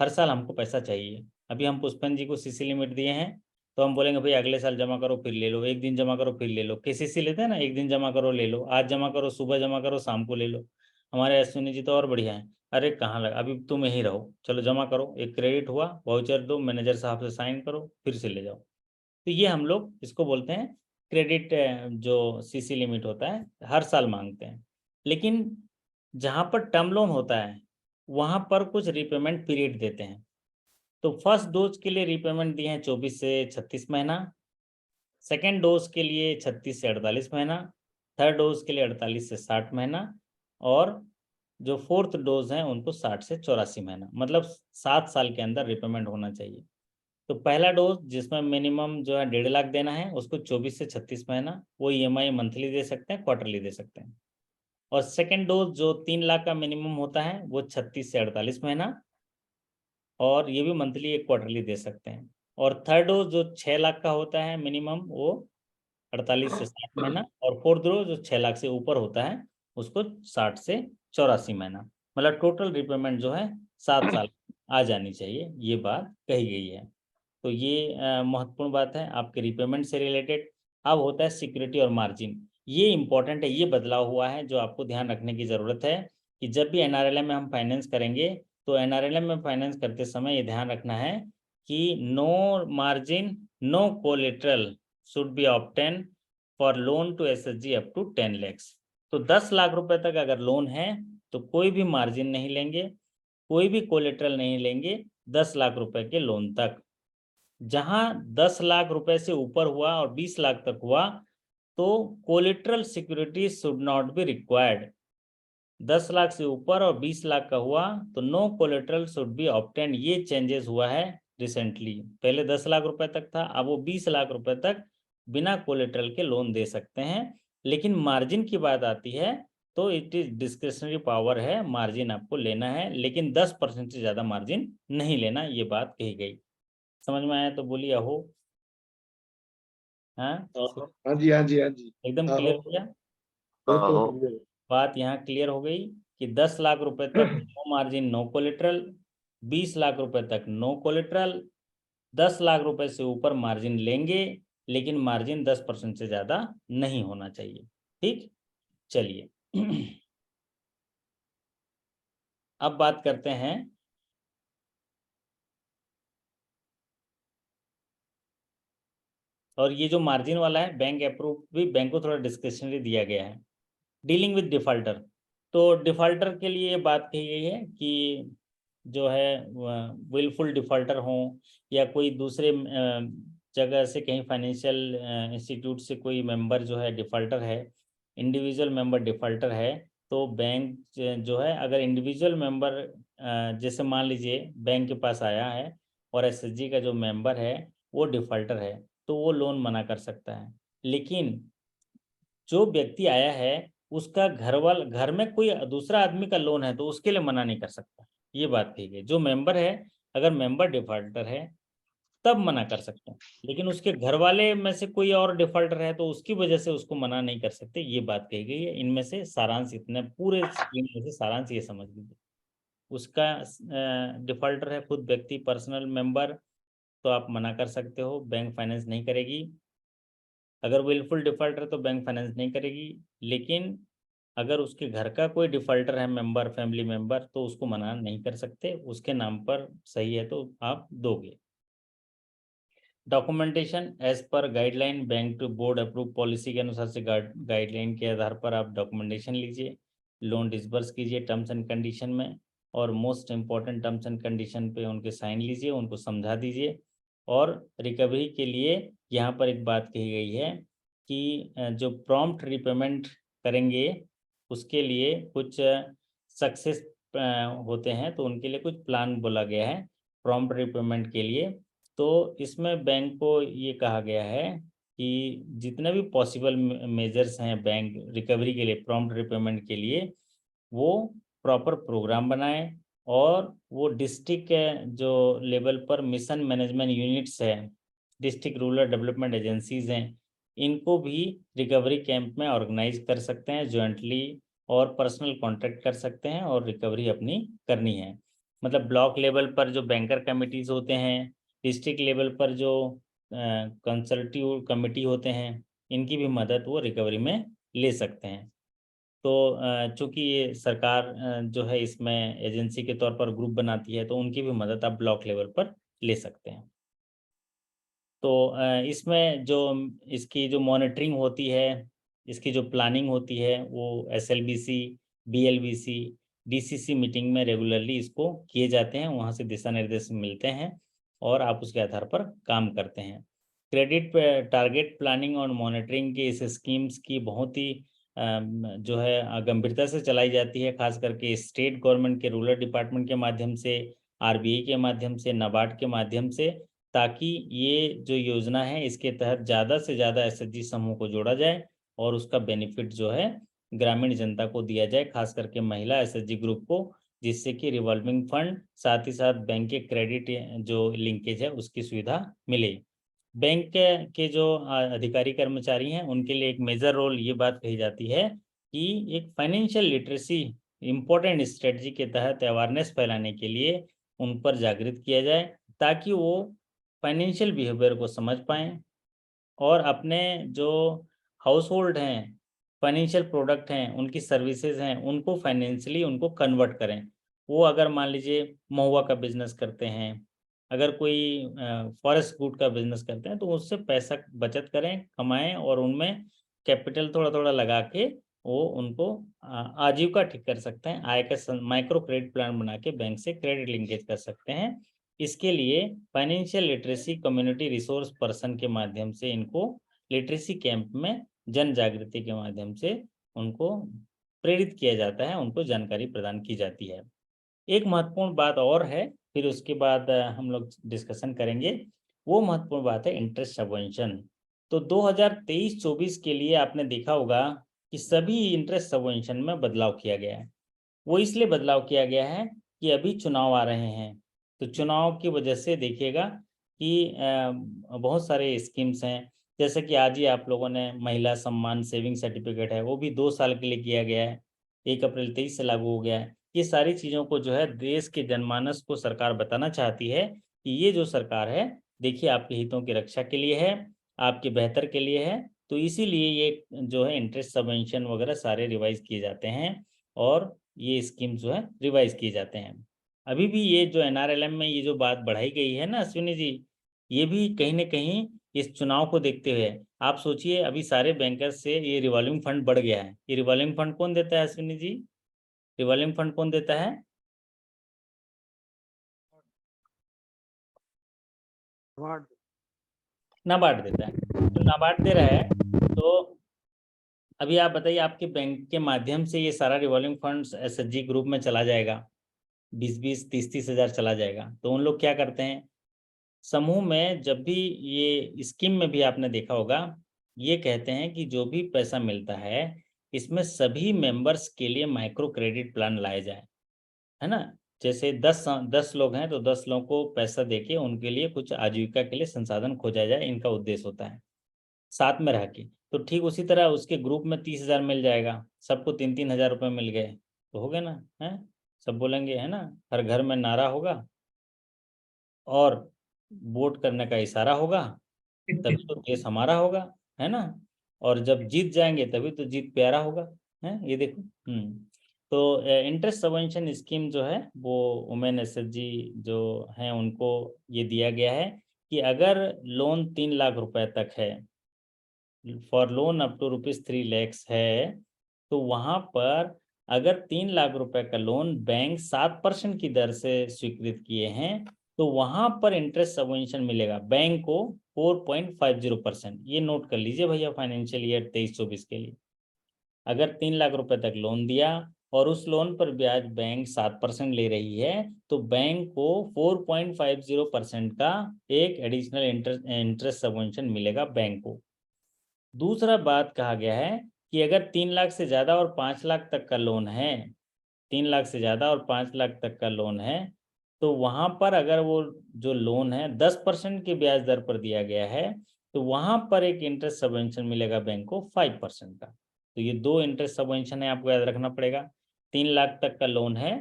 साल हमको पैसा चाहिए। अभी हम पुष्पन जी को सीसी लिमिट दिए हैं तो हम बोलेंगे भाई अगले साल जमा करो फिर ले लो, एक दिन जमा करो फिर ले लो। केसीसी लेते हैं ना, एक दिन जमा करो ले लो, आज जमा करो, सुबह जमा करो, शाम को ले लो। हमारे अश्विनी जी तो और बढ़िया है, अरे कहाँ लगा, अभी तुम यहीं रहो, चलो जमा करो, एक क्रेडिट हुआ, वाउचर दो, मैनेजर साहब से साइन करो, फिर से ले जाओ। तो ये हम लोग इसको बोलते हैं क्रेडिट, जो सीसी लिमिट होता है हर साल मांगते हैं। लेकिन जहाँ पर टर्म लोन होता है वहाँ पर कुछ रीपेमेंट पीरियड देते हैं। तो फर्स्ट डोज के लिए रीपेमेंट दिए हैं 24 से 36 महीना, सेकेंड डोज के लिए 36 से 48 महीना, थर्ड डोज के लिए 48 से 60 महीना, और जो फोर्थ डोज हैं उनको 60 से 84 महीना, मतलब 7 साल के अंदर रिपेमेंट होना चाहिए। तो पहला डोज जिसमें मिनिमम जो है 1.5 लाख देना है उसको 24 से 36 महीना, वो EMI मंथली दे सकते हैं, क्वार्टरली दे सकते हैं। और सेकेंड डोज जो 3 लाख का मिनिमम होता है वो 36 से 48 महीना, और ये भी मंथली एक क्वार्टरली दे सकते हैं। और थर्ड डोज जो 6 लाख का होता है मिनिमम, वो 48 से 60 महीना, और फोर्थ डोज जो 6 लाख से ऊपर होता है उसको 60 से 84 महीना, मतलब टोटल रिपेमेंट जो है 7 साल आ जानी चाहिए, ये बात कही गई है। तो ये महत्वपूर्ण बात है आपके रिपेमेंट से रिलेटेड। अब होता है सिक्योरिटी और मार्जिन, ये इंपॉर्टेंट है, ये बदलाव हुआ है जो आपको ध्यान रखने की ज़रूरत है कि जब भी NRLM में हम फाइनेंस करेंगे तो NRLM में फाइनेंस करते समय ये ध्यान रखना है कि no margin no collateral should be obtain for loan to SHG up to 10 lakhs। तो 10 लाख रुपए तक अगर लोन है तो कोई भी मार्जिन नहीं लेंगे, कोई भी कोलेटरल नहीं लेंगे 10 लाख रुपए के लोन तक। जहां 10 लाख रुपए से ऊपर हुआ और 20 लाख तक हुआ तो collateral security should not be required. 10 lakh से ऊपर और 20 लाख का हुआ तो no collateral should be obtain. ये चेंजेस हुआ है रिसेंटली, पहले 10 लाख रुपए तक था, अब वो 20 लाख रुपए तक बिना कोलेटरल के लोन दे सकते हैं। लेकिन मार्जिन की बात आती है तो इट इज डिस्क्रिशनरी पावर है, मार्जिन आपको लेना है, लेकिन 10% से ज्यादा मार्जिन नहीं लेना, ये बात कही गई। समझ में आया तो बोलिए अहो। हाँ, हाँ जी, हाँ जी, हाँ जी। एकदम आहो, क्लियर हो गया, बिल्कुल आहो। clear। बात यहाँ क्लियर हो गई कि 10 लाख रुपए तक no margin no collateral, 20 lakh रुपए तक नो कोलेटरल, 10 लाख रुपए से ऊपर मार्जिन लेंगे लेकिन मार्जिन 10% से ज्यादा नहीं होना चाहिए। ठीक, चलिए अब बात करते हैं और ये जो मार्जिन वाला है बैंक अप्रूव भी, बैंक को थोड़ा डिस्क्रिशनरी दिया गया है। डीलिंग विद डिफॉल्टर, तो डिफॉल्टर के लिए ये बात कही गई है कि जो है विलफुल डिफॉल्टर हो या कोई दूसरे जगह से कहीं फाइनेंशियल इंस्टीट्यूट से कोई मेंबर जो है डिफॉल्टर है, इंडिविजुअल मेंबर डिफॉल्टर है, तो बैंक जो है अगर इंडिविजुअल मेंबर जैसे मान लीजिए बैंक के पास आया है और SHG का जो मेंबर है वो डिफॉल्टर है तो वो लोन मना कर सकता है। लेकिन जो व्यक्ति आया है उसका घर में कोई दूसरा आदमी का लोन है तो उसके लिए मना नहीं कर सकता, ये बात कही गई। जो मेंबर है, अगर मेंबर डिफॉल्टर है तब मना कर सकते हैं, लेकिन उसके घर वाले में से कोई और डिफॉल्टर है तो उसकी वजह से उसको मना नहीं कर सकते, ये बात कही गई है। इनमें से सारांश इतने पूरे स्कीम में से सारांश ये समझ लीजिए, उसका डिफॉल्टर है खुद व्यक्ति पर्सनल मेंबर तो आप मना कर सकते हो, बैंक फाइनेंस नहीं करेगी। अगर विलफुल डिफॉल्टर तो बैंक फाइनेंस नहीं करेगी, लेकिन अगर उसके घर का कोई डिफॉल्टर है मेंबर, फैमिली मेंबर, तो उसको मना नहीं कर सकते, उसके नाम पर सही है तो आप दोगे। Documentation as per guideline, bank to board approve policy के अनुसार से गाइडलाइन के आधार पर आप डॉक्यूमेंटेशन लीजिए, लोन डिसबर्स कीजिए टर्म्स एंड कंडीशन में, और most important terms and condition पे उनके साइन लीजिए, उनको समझा दीजिए। और रिकवरी के लिए यहाँ पर एक बात कही गई है कि जो प्रॉम्प्ट रिपेमेंट करेंगे उसके लिए कुछ सक्सेस होते हैं, तो उनके लिए कुछ प्लान बोला गया है प्रॉम्प्ट रिपेमेंट के लिए। तो इसमें बैंक को ये कहा गया है कि जितने भी पॉसिबल मेजर्स हैं बैंक रिकवरी के लिए, प्रॉम्प्ट रिपेमेंट के लिए, वो प्रॉपर प्रोग्राम बनाएं और वो डिस्ट्रिक्ट के जो लेवल पर मिशन मैनेजमेंट यूनिट्स है, डिस्ट्रिक्ट रूरल डेवलपमेंट एजेंसीज हैं, इनको भी रिकवरी कैंप में ऑर्गेनाइज कर सकते हैं जॉइंटली और पर्सनल कॉन्ट्रैक्ट कर सकते हैं और रिकवरी अपनी करनी है। मतलब ब्लॉक लेवल पर जो बैंकर कमिटीज़ होते हैं, डिस्ट्रिक्ट लेवल पर जो कंसल्टिव कमेटी होते हैं, इनकी भी मदद वो रिकवरी में ले सकते हैं। तो चूँकि ये सरकार जो है इसमें एजेंसी के तौर पर ग्रुप बनाती है, तो उनकी भी मदद आप ब्लॉक लेवल पर ले सकते हैं। तो इसमें जो इसकी जो मॉनिटरिंग होती है, इसकी जो प्लानिंग होती है, वो एसएलबीसी, बीएलबीसी, डीसीसी मीटिंग में रेगुलरली इसको किए जाते हैं, वहाँ से दिशा निर्देश मिलते हैं और आप उसके आधार पर काम करते हैं। क्रेडिट टारगेट प्लानिंग और मॉनिटरिंग के इस स्कीम्स की बहुत ही जो है गंभीरता से चलाई जाती है, खास करके स्टेट गवर्नमेंट के रूरल डिपार्टमेंट के माध्यम से, आरबीआई के माध्यम से, नाबार्ड के माध्यम से, ताकि ये जो योजना है इसके तहत ज़्यादा से ज़्यादा एसएचजी समूह को जोड़ा जाए और उसका बेनिफिट जो है ग्रामीण जनता को दिया जाए, खास करके महिला एसएचजी ग्रुप को, जिससे कि रिवॉल्विंग फंड साथ ही साथ बैंक के क्रेडिट जो लिंकेज है उसकी सुविधा मिले। बैंक के जो अधिकारी कर्मचारी हैं उनके लिए एक मेजर रोल ये बात कही जाती है कि एक फाइनेंशियल लिटरेसी इम्पोर्टेंट स्ट्रेटजी के तहत अवेयरनेस फैलाने के लिए उन पर जागृत किया जाए, ताकि वो फाइनेंशियल बिहेवियर को समझ पाएँ और अपने जो हाउस होल्ड हैं, फाइनेंशियल प्रोडक्ट हैं, उनकी सर्विसेज हैं, उनको फाइनेंशियली उनको कन्वर्ट करें। वो अगर मान लीजिए महुआ का बिजनेस करते हैं, अगर कोई फॉरेस्ट गुड का बिजनेस करते हैं, तो उससे पैसा बचत करें, कमाएं और उनमें कैपिटल थोड़ा-थोड़ा लगा के वो उनको आजीविका ठीक कर सकते हैं। आय का माइक्रो क्रेडिट प्लान बना के बैंक से क्रेडिट लिंकेज कर सकते हैं। इसके लिए financial literacy community resource person के माध्यम से इनको लिटरेसी कैंप में जन जागृति के माध्यम से उनको प्रेरित किया जाता है, उनको जानकारी प्रदान की जाती है। एक महत्वपूर्ण बात और है, फिर उसके बाद हम लोग डिस्कशन करेंगे। वो महत्वपूर्ण बात है इंटरेस्ट सबवेंशन। तो 2023-24 के लिए आपने देखा होगा कि सभी इंटरेस्ट सबवेंशन में बदलाव किया गया है। वो इसलिए बदलाव किया गया है कि अभी चुनाव आ रहे हैं, तो चुनाव की वजह से देखिएगा कि बहुत सारे स्कीम्स हैं, जैसे कि आज ही आप लोगों ने महिला सम्मान सेविंग सर्टिफिकेट है, वो भी 2 साल के लिए किया गया है, 1 अप्रैल 23 से लागू हो गया है। ये सारी चीज़ों को जो है देश के जनमानस को सरकार बताना चाहती है कि ये जो सरकार है, देखिए आपके हितों की रक्षा के लिए है, आपके बेहतर के लिए है, तो इसीलिए ये जो है इंटरेस्ट सबवेंशन वगैरह सारे रिवाइज़ किए जाते हैं और ये स्कीम जो है रिवाइज़ किए जाते हैं। अभी भी ये जो एनआरएलएम में ये जो बात बढ़ाई गई है ना अश्विनी जी, ये भी कहीं न कहीं इस चुनाव को देखते हुए, आप सोचिए अभी सारे बैंकर्स से ये रिवॉल्विंग फंड बढ़ गया है। ये रिवॉल्विंग फंड कौन देता है अश्विनी जी? रिवॉल्विंग फंड कौन देता है? नाबार्ड देता है। तो नाबार्ड दे रहा है, तो अभी आप बताइए आपके बैंक के माध्यम से ये सारा रिवॉल्विंग फंड्स एसएचजी ग्रुप में चला जाएगा, 20-20, 30-30 हज़ार चला जाएगा। तो उन लोग क्या करते हैं, समूह में जब भी ये स्कीम में भी आपने देखा होगा, ये कहते हैं कि जो भी पैसा मिलता है, इसमें सभी मेंबर्स के लिए माइक्रो क्रेडिट प्लान लाए जाए, है ना? जैसे 10 लोग हैं, तो 10 लोगों को पैसा देके उनके लिए कुछ आजीविका के लिए संसाधन खोजा जाए, इनका उद्देश्य होता है, साथ में रह के। तो ठीक उसी तरह उसके ग्रुप में 30,000 मिल जाएगा, सबको 3-3 हज़ार रुपये मिल गए, तो हो गया ना, हैं? सब बोलेंगे, है ना? हर घर में नारा होगा और वोट करने का इशारा होगा, तभी तो देश हमारा होगा, है ना? और जब जीत जाएँगे तभी तो जीत प्यारा होगा, हैं? ये देखो। तो इंटरेस्ट सबवेंशन स्कीम जो है वो वुमेन एसएचजी जो हैं उनको ये दिया गया है कि अगर लोन 3 लाख रुपए तक है, for loan up to ₹3 lakh है, तो वहाँ पर अगर 3 लाख रुपए का लोन बैंक 7% की दर से स्वीकृत किए हैं, तो वहाँ पर इंटरेस्ट सबवेंशन मिलेगा बैंक को 4.50%। ये नोट कर लीजिए भैया फाइनेंशियल ईयर 23-24 के लिए। अगर 3 लाख रुपए तक लोन दिया और उस लोन पर ब्याज बैंक 7% ले रही है, तो बैंक को 4.50% का एक एडिशनल इंटरेस्ट सबवेंशन मिलेगा बैंक को। दूसरा बात कहा गया है कि अगर 3 लाख से ज़्यादा और 5 लाख तक का लोन है, 3 लाख से ज़्यादा और 5 लाख तक का लोन है, तो वहाँ पर अगर वो जो लोन है 10% के ब्याज दर पर दिया गया है, तो वहाँ पर एक इंटरेस्ट सबवेंशन मिलेगा बैंक को 5% का। तो ये 2 इंटरेस्ट सबवेंशन है, आपको याद रखना पड़ेगा। 3 लाख तक का लोन है,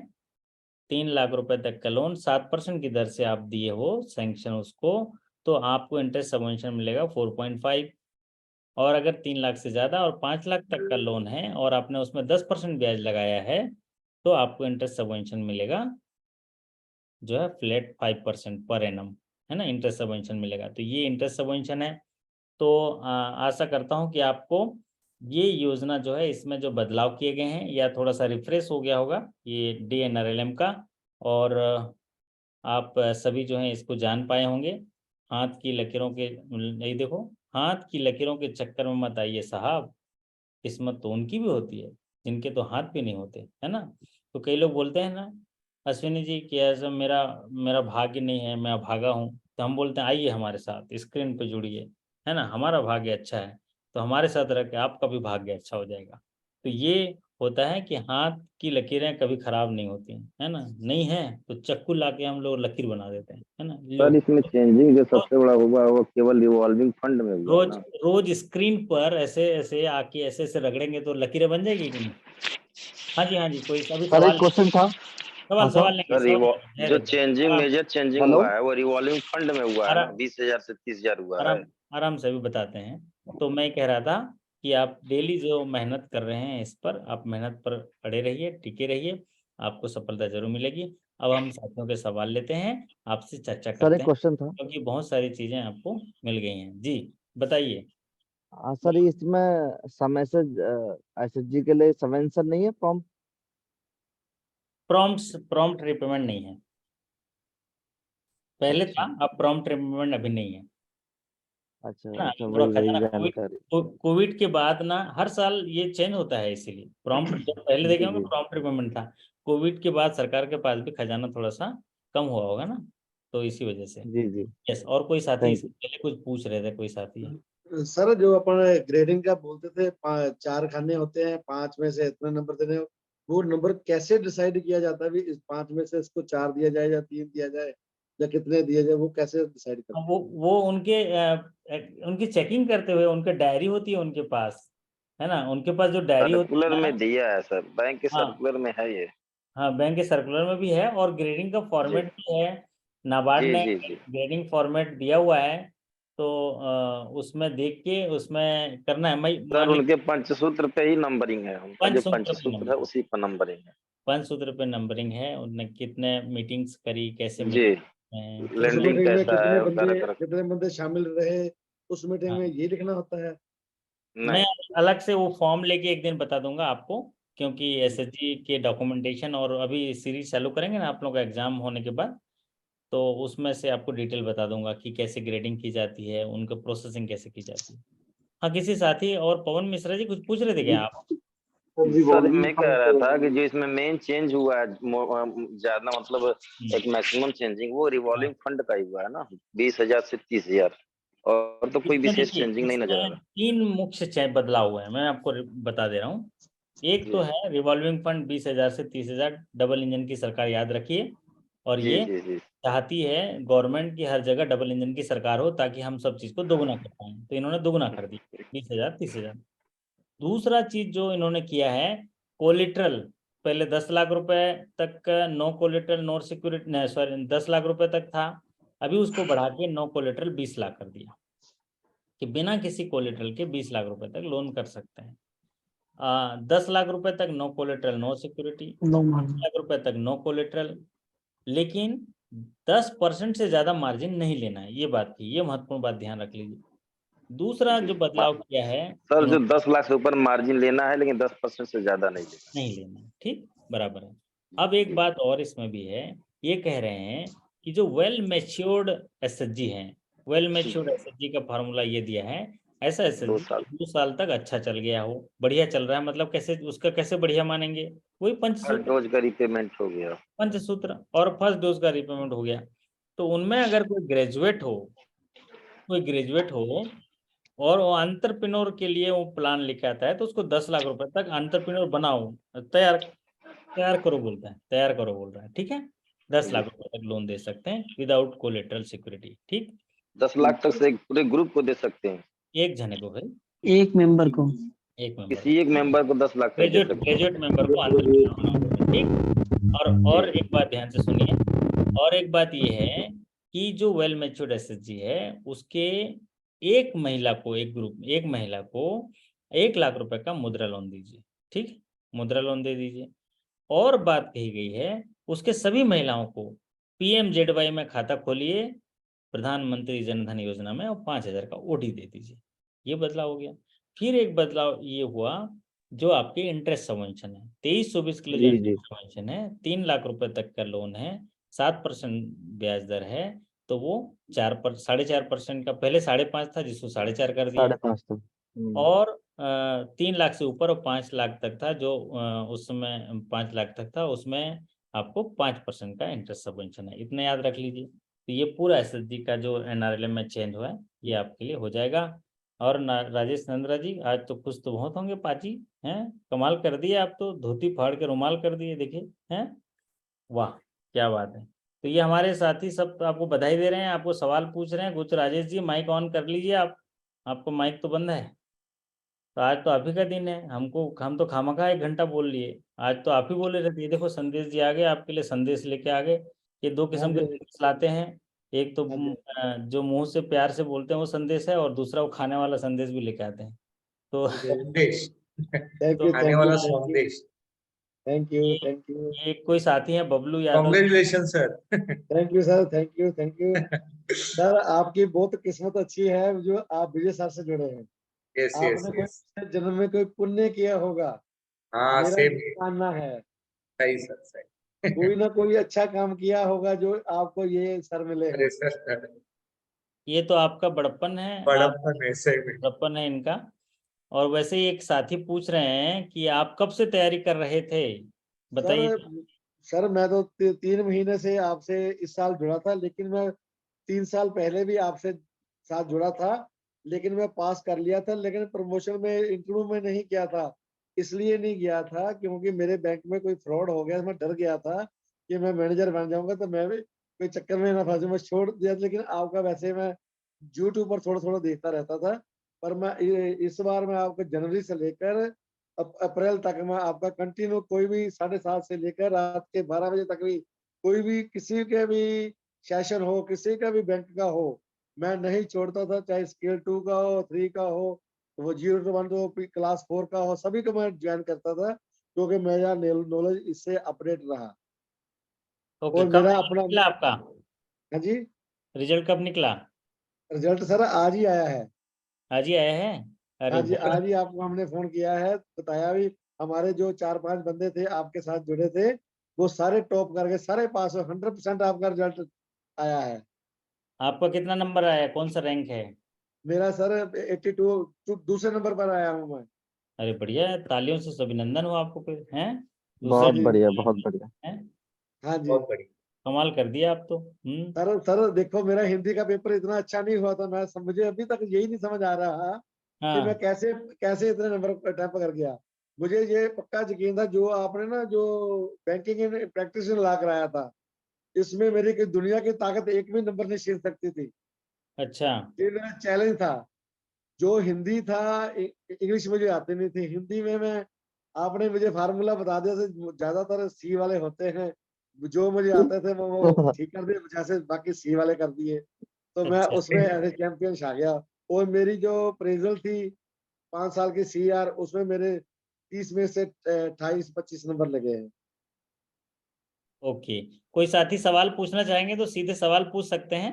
3 लाख रुपए तक का लोन 7% की दर से आप दिए हो सैंक्शन उसको, तो आपको इंटरेस्ट सबवेंशन मिलेगा 4.5। और अगर 3 लाख से ज़्यादा और 5 लाख तक का लोन है और आपने उसमें 10% ब्याज लगाया है, तो आपको इंटरेस्ट सबवेंशन मिलेगा जो है फ्लैट 5% पर एनम, है ना, इंटरेस्ट सबवेंशन मिलेगा। तो ये इंटरेस्ट सबवेंशन है। तो आशा करता हूँ कि आपको ये योजना जो है इसमें जो बदलाव किए गए हैं या थोड़ा सा रिफ्रेश हो गया होगा ये DNRLM का, और आप सभी जो हैं इसको जान पाए होंगे। हाथ की लकीरों के नहीं, देखो, हाथ की लकीरों के चक्कर में मत आइए साहब, किस्मत तो उनकी भी होती है जिनके तो हाथ भी नहीं होते, है ना। तो कई लोग बोलते हैं ना, अश्विनी जी कि ऐसा मेरा मेरा भाग्य नहीं है, मैं अभागा हूँ, तो हम बोलते हैं आइए हमारे साथ स्क्रीन पे जुड़िए, है ना, हमारा भाग्य अच्छा है, तो हमारे साथ रह के आपका भी भाग्य अच्छा हो जाएगा। तो ये होता है कि हाथ की लकीरें कभी खराब नहीं होती, है ना, नहीं है तो चक्कू लाके हम लोग लकीर बना देते हैं, है ना। सर इसमें चेंजिंग जो सबसे बड़ा हुआ है वो केवल रिवॉल्विंग फंड में हुआ है रोज ना। रोज स्क्रीन पर ऐसे ऐसे आके ऐसे ऐसे रगड़ेंगे तो लकीरें बन जाएगी कि नहीं। हाँ जी, हाँ जी, कोई अभी सर एक सवाल क्वेश्चन था। हाँ सर। सवाल लेंगे, सर सवाल लेंगे, जो धैर्य धरो। चेंजिंग आराम मेजर चेंजिंग हेलो। हुआ है वो रिवॉल्विंग फंड में हुआ है ना, आराम 20,000 से 30,000 हुआ है। आराम आराम से अभी बताते हैं। तो मैं कह रहा था कि आप डेली जो मेहनत कर रहे हैं इस पर, आप मेहनत पर अड़े रहिए, टिके रहिए, आपको सफलता जरूर मिलेगी। अब हम साथियों के सवाल लेते हैं, आपसे चर्चा सर एक करते हैं, क्वेश्चन था। क्योंकि बहुत सारी चीजें आपको मिल गई हैं। जी बताइए। सर इसमें समय से SHG के लिए सबवेंशन नहीं है फॉर्म। प्रॉम्प्ट रिपेमेंट नहीं है, पहले था, अच्छा अब प्रॉम्प्ट रिपेमेंट अभी नहीं है, अच्छा है ना। अच्छा, अभी थोड़ा वही वही खजाना जानकारी। कोविड के बाद ना हर साल ये चेंज होता है, इसीलिए प्रॉम्प्ट जब पहले देखे जी होंगे जी प्रॉम्प्ट रिपेमेंट था, कोविड के बाद सरकार के पास भी खजाना थोड़ा सा कम हुआ होगा ना, तो इसी वजह से। जी जी। यस, और कोई साथी थैंक इससे यू। पहले कुछ पूछ रहे थे, कोई साथी। सर जो अपन ग्रेडिंग का बोलते थे 4 खाने होते हैं, 5 में से इतने नंबर देने, वो नंबर कैसे डिसाइड किया जाता है भी इस 5 में से इसको 4 दिया जाए या 3 दिया जाए या कितने दिए जाए, वो कैसे डिसाइड करते हैं? वो उनकी चेकिंग करते हुए, उनके डायरी होती है उनके पास, है ना, उनके पास जो डायरी होती सर्कुलर है में ना। दिया है सर, बैंक के हाँ सर्कुलर में है ये। हाँ, बैंक के सर्कुलर में भी है और ग्रेडिंग का जी फॉर्मेट भी है, नाबार्ड जी ने जी जी। ग्रेडिंग फॉर्मेट दिया हुआ है। तो उसमें देख के उसमें करना है। मैं सर मान उनके लीजिए पंचसूत्र पे ही नंबरिंग है, उनका जो पंचसूत्र पे पंचसूत्र है नंबर, उसी पर नंबरिंग है। पंचसूत्र पे नंबरिंग है, उनने कितने मीटिंग्स करी, कैसे जी, मीटिंग, उस लैंडिंग मीटिंग में कैसा है उधर कर। कितने बंदे शामिल रहे, उस मीटिंग में हाँ, ये लिखना होता है। मैं नहीं। अलग से वो फॉर्म लेके एक दिन बता दूंगा आपको, क्योंकि SHG के डॉक्यूमेंटेशन और अभी सीरीज चालू करेंगे ना आप लोगों का एग्जाम होने के बाद, तो उसमें से आपको डिटेल बता दूंगा कि कैसे ग्रेडिंग की जाती है, उनका प्रोसेसिंग कैसे की जाती है। हाँ, किसी साथी और पवन मिश्रा जी कुछ पूछ रहे थे क्या आप। सर मैं कह रहा था कि जो इसमें मेन चेंज हुआ है ज्यादा मतलब एक मैक्सिमम चेंजिंग वो हाँ, रिवॉल्विंग फंड का ही हुआ है ना, 20,000 से 30,000, और तो कोई इसमें विशेष देखिए, चेंजिंग नहीं नजर आ इसमें रहा। 3 मुख्य बदलाव हुए हैं, मैं आपको बता दे रहा हूँ। एक जी तो है रिवॉल्विंग फंड 20,000 से 30,000, डबल इंजन की सरकार, याद रखिए। और जी ये जी जी। चाहती है गवर्नमेंट की हर जगह डबल इंजन की सरकार हो, ताकि हम सब चीज को दोगुना कर पाए, तो इन्होंने दोगुना कर दी, 20,000 30,000। दूसरा चीज जो इन्होंने किया है, कोलिट्रल, पहले 10 लाख रुपए तक no collateral no security, sorry 10 lakh रुपए तक था, अभी उसको बढ़ा के नो कोलिट्रल 20 लाख कर दिया, कि बिना किसी कोलिट्रल के 20 लाख रुपए तक लोन कर सकते हैं। 10 लाख रुपए तक no collateral no security, 5 lakh रुपए तक नो कोलेट्रल, लेकिन 10% से ज्यादा मार्जिन नहीं लेना है, ये बात थी, ये महत्वपूर्ण बात ध्यान रख लीजिए। दूसरा जी जो बदलाव किया है सर, जो इन्होंने, 10 लाख से ऊपर मार्जिन लेना है लेकिन 10% से ज्यादा नहीं लेना। नहीं लेना है, ठीक, बराबर है। अब एक जी बात और इसमें भी है, ये कह रहे हैं कि जो वेल मैच्योर्ड SHG हैं, वेल मैच्योर्ड SHG का फार्मूला ये दिया है ऐसा ऐसे 2 साल 2 साल तक अच्छा चल गया हो, बढ़िया चल रहा है, मतलब कैसे उसका कैसे बढ़िया मानेंगे? वही फर्स्ट पंचसूत्र डोज का रिपेमेंट हो गया। पंचसूत्र और फर्स्ट डोज का रिपेमेंट हो गया। तो उनमें अगर कोई ग्रेजुएट हो और वो एंटरप्रेन्योर के लिए वो प्लान लेके आता है, तो उसको 10 लाख रुपए तक एंटरप्रेन्योर बनाओ, तैयार तैयार करो बोलता है, तैयार करो बोल रहा है, ठीक है। 10 लाख रुपए तक लोन दे सकते हैं विदाउट कोलेटरल सिक्योरिटी, ठीक। 10 लाख तक से एक पूरे ग्रुप को दे सकते हैं, एक जने को भाई, एक मेंबर को। एक मेंबर किसी एक मेंबर को 10 लाख तक दे ग्रेजुएट सकते हैं। ग्रेजुएट मेंबर को एंटरप्रेन्योर बनाओ, ठीक। और एक बात ध्यान से सुनिए, और एक बात ये है कि जो वेल मैच्योर्ड एसएचजी है उसके एक महिला को 1 लाख रुपए का मुद्रा लोन दीजिए, ठीक, मुद्रा लोन दे दीजिए। और बात कही गई है उसके सभी महिलाओं को पीएमजेडवाई में खाता खोलिए, प्रधानमंत्री जनधन योजना में, और 5,000 का ओडी दे दीजिए। ये बदलाव हो गया। फिर एक बदलाव ये हुआ जो आपके इंटरेस्ट सबवेंशन है, 23-24 के लिए जो जी जी इंटरेस्ट सबवेंशन है, 3 लाख रुपए तक का लोन है, 7% ब्याज दर है, तो वो 4.5% का, पहले 5.5 था जिसको 4.5 कर दिया, 5.5 तक। और 3 लाख से ऊपर और 5 लाख तक था जो उस समय 5 लाख तक था, उसमें आपको 5% का इंटरेस्ट सबवेंशन है, इतना याद रख लीजिए। तो ये पूरा एसएचजी का जो एनआरएलएम में चेंज हुआ है ये आपके लिए हो जाएगा। और राजेश नंद्रा जी आज तो खुश तो बहुत होंगे पाजी, हैं, कमाल कर दिए आप तो, धोती फाड़ के रुमाल कर दिए, देखिए हैं, वाह क्या बात है। तो ये हमारे साथी सब तो आपको बधाई दे रहे हैं, आपको सवाल पूछ रहे हैं। कुछ राजेश जी माइक ऑन कर लीजिए आप, आपको माइक तो बंद है। तो आज तो आप ही का दिन है, हम तो खामखा 1 घंटा बोल लिए, आज तो आप ही बोले रहते। ये देखो संदेश जी आ गए, आपके लिए संदेश लेके आ गए। ये 2 किस्म के हाँ जी। संदेश लाते हैं, एक तो हाँ जी। जो मुंह से प्यार से बोलते हैं वो संदेश है, और दूसरा वो खाने वाला संदेश भी लेके आते हैं। तो संदेश, थैंक तो यू खाने थैंक वाला यू संदेश। थैंक यू ये थैंक यू ये कोई साथी हैं Bablu Yadav, congratulation sir. Thank you sir thank you sir, आपकी बहुत किस्मत अच्छी है जो आप विजय सर से जुड़े हैं। यस यस आपने कोई यस, जन्म में कोई पुण्य किया होगा, हाँ मेरा सेम, ये मानना है। सही सर सही। कोई ना कोई अच्छा काम किया होगा जो आपको ये सर मिले अरे हैं। सर, ये तो आपका बड़प्पन है, आप बड़प्पन ऐसे में। बड़प्पन है इनका। और वैसे ही एक साथी पूछ रहे हैं कि आप कब से तैयारी कर रहे थे, बताइए। सर सर मैं तो 3 महीने से आपसे इस साल जुड़ा था, लेकिन मैं 3 साल पहले भी आपसे साथ जुड़ा था, लेकिन मैं पास कर लिया था, लेकिन प्रमोशन में इंटरव्यू में नहीं किया था। इसलिए नहीं गया था क्योंकि मेरे बैंक में कोई फ्रॉड हो गया, मैं डर गया था कि मैं मैनेजर बन जाऊंगा तो मैं भी कोई चक्कर में ना फंसूं, मैं छोड़ दिया। लेकिन आपका वैसे मैं यूट्यूब पर थोड़ा थोड़ा देखता रहता था, पर मैं इस बार मैं आपको जनवरी से लेकर अप्रैल तक मैं आपका कंटिन्यू, कोई भी 7:30 से लेकर रात के 12 बजे तक भी, कोई भी किसी के भी सेशन हो, किसी का भी बैंक का हो, मैं नहीं छोड़ता था, चाहे स्केल 2 का हो, 3 का हो, वो 0 to 1 हो, क्लास 4 का हो, सभी को मैं ज्वाइन करता था क्योंकि मेरा नॉलेज इससे अपडेट रहा। ओके, और कब मेरा रिजल्ट अपना। निकला आपका? हाँ जी। रिजल्ट कब निकला? रिजल्ट सर आज ही आया है। आज ही आया है? हाँ अरे जी, बहुत, आज ही आपको हमने फोन किया है, बताया भी। हमारे जो 4-5 बंदे थे आपके साथ जुड़े थे, वो सारे टॉप करके सारे पास हो, 100% आपका रिजल्ट आया है। आपका कितना नंबर आया, कौन सा रैंक है? मेरा सर 82 दूसरे नंबर पर आया हूँ मैं। अरे बढ़िया है, तालियों से अभिनंदन हो आपको, फिर हैं दूसरे हाँ बहुत जी। बढ़िया, बहुत बढ़िया। हैं, हाँ जी। बहुत बढ़िया। कमाल कर दिया आप तो। सर देखो, मेरा हिंदी का पेपर इतना अच्छा नहीं हुआ था, मुझे अभी तक यही नहीं समझ आ रहा कि मैं हाँ कैसे कैसे इतने नंबर अटैम्प्ट कर गया। मुझे ये पक्का यकीन था जो आपने ना जो बैंकिंग एंड प्रैक्टिस ला कराया था, इसमें मेरी की दुनिया की ताकत एक भी नंबर नहीं छीन सकती थी। अच्छा, ये मेरा चैलेंज था। जो हिंदी था, इंग्लिश मुझे आती नहीं थी, हिंदी में मैं, आपने मुझे फार्मूला बता दिया था, ज्यादातर सी वाले होते हैं, जो मुझे आते थे वो ठीक कर दिए, जैसे बाकी सी वाले कर दिए, तो मैं अच्छा, उसमें ऐसे चैंपियन आ गया। और मेरी जो अप्रेजल थी 5 साल की CR, उसमें मेरे 30 में से 28-25 नंबर लगे हैं। ओके। कोई साथी सवाल पूछना चाहेंगे तो सीधे सवाल पूछ सकते हैं,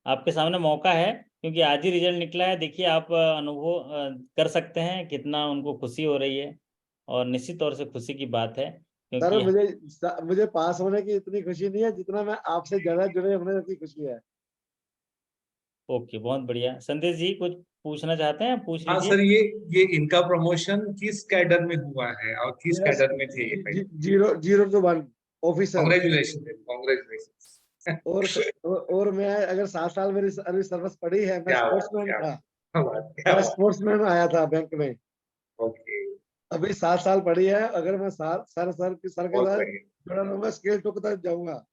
आपके सामने मौका है, क्योंकि आज ही रिजल्ट निकला है। देखिए आप अनुभव कर सकते हैं कितना उनको खुशी हो रही है, और निश्चित तौर से खुशी की बात है सर क्योंकि। मुझे पास होने की इतनी खुशी नहीं है जितना मैं आपसे ज्यादा जुड़े होने की खुशी है। ओके, बहुत बढ़िया। संदेश जी कुछ पूछना चाहते हैं पूछ हाँ लीजिए। सर, ये इनका प्रमोशन किस कैडर में हुआ है और किस Yes, कैडर में थे ये पहले? 0 to 1 ऑफिसर। Congratulation, congratulation. और मैं अगर 7 साल मेरी अभी सर्विस पड़ी है, मैं क्या बात, स्पोर्ट्समैन क्या था। क्या बात, क्या मैं बात। स्पोर्ट्समैन आया था बैंक में। ओके, अभी 7 साल पड़ी है। अगर मैं सर के बहुत साथ बढ़िया। जुड़ा रहूंगा, स्केल 2 तक जाऊंगा,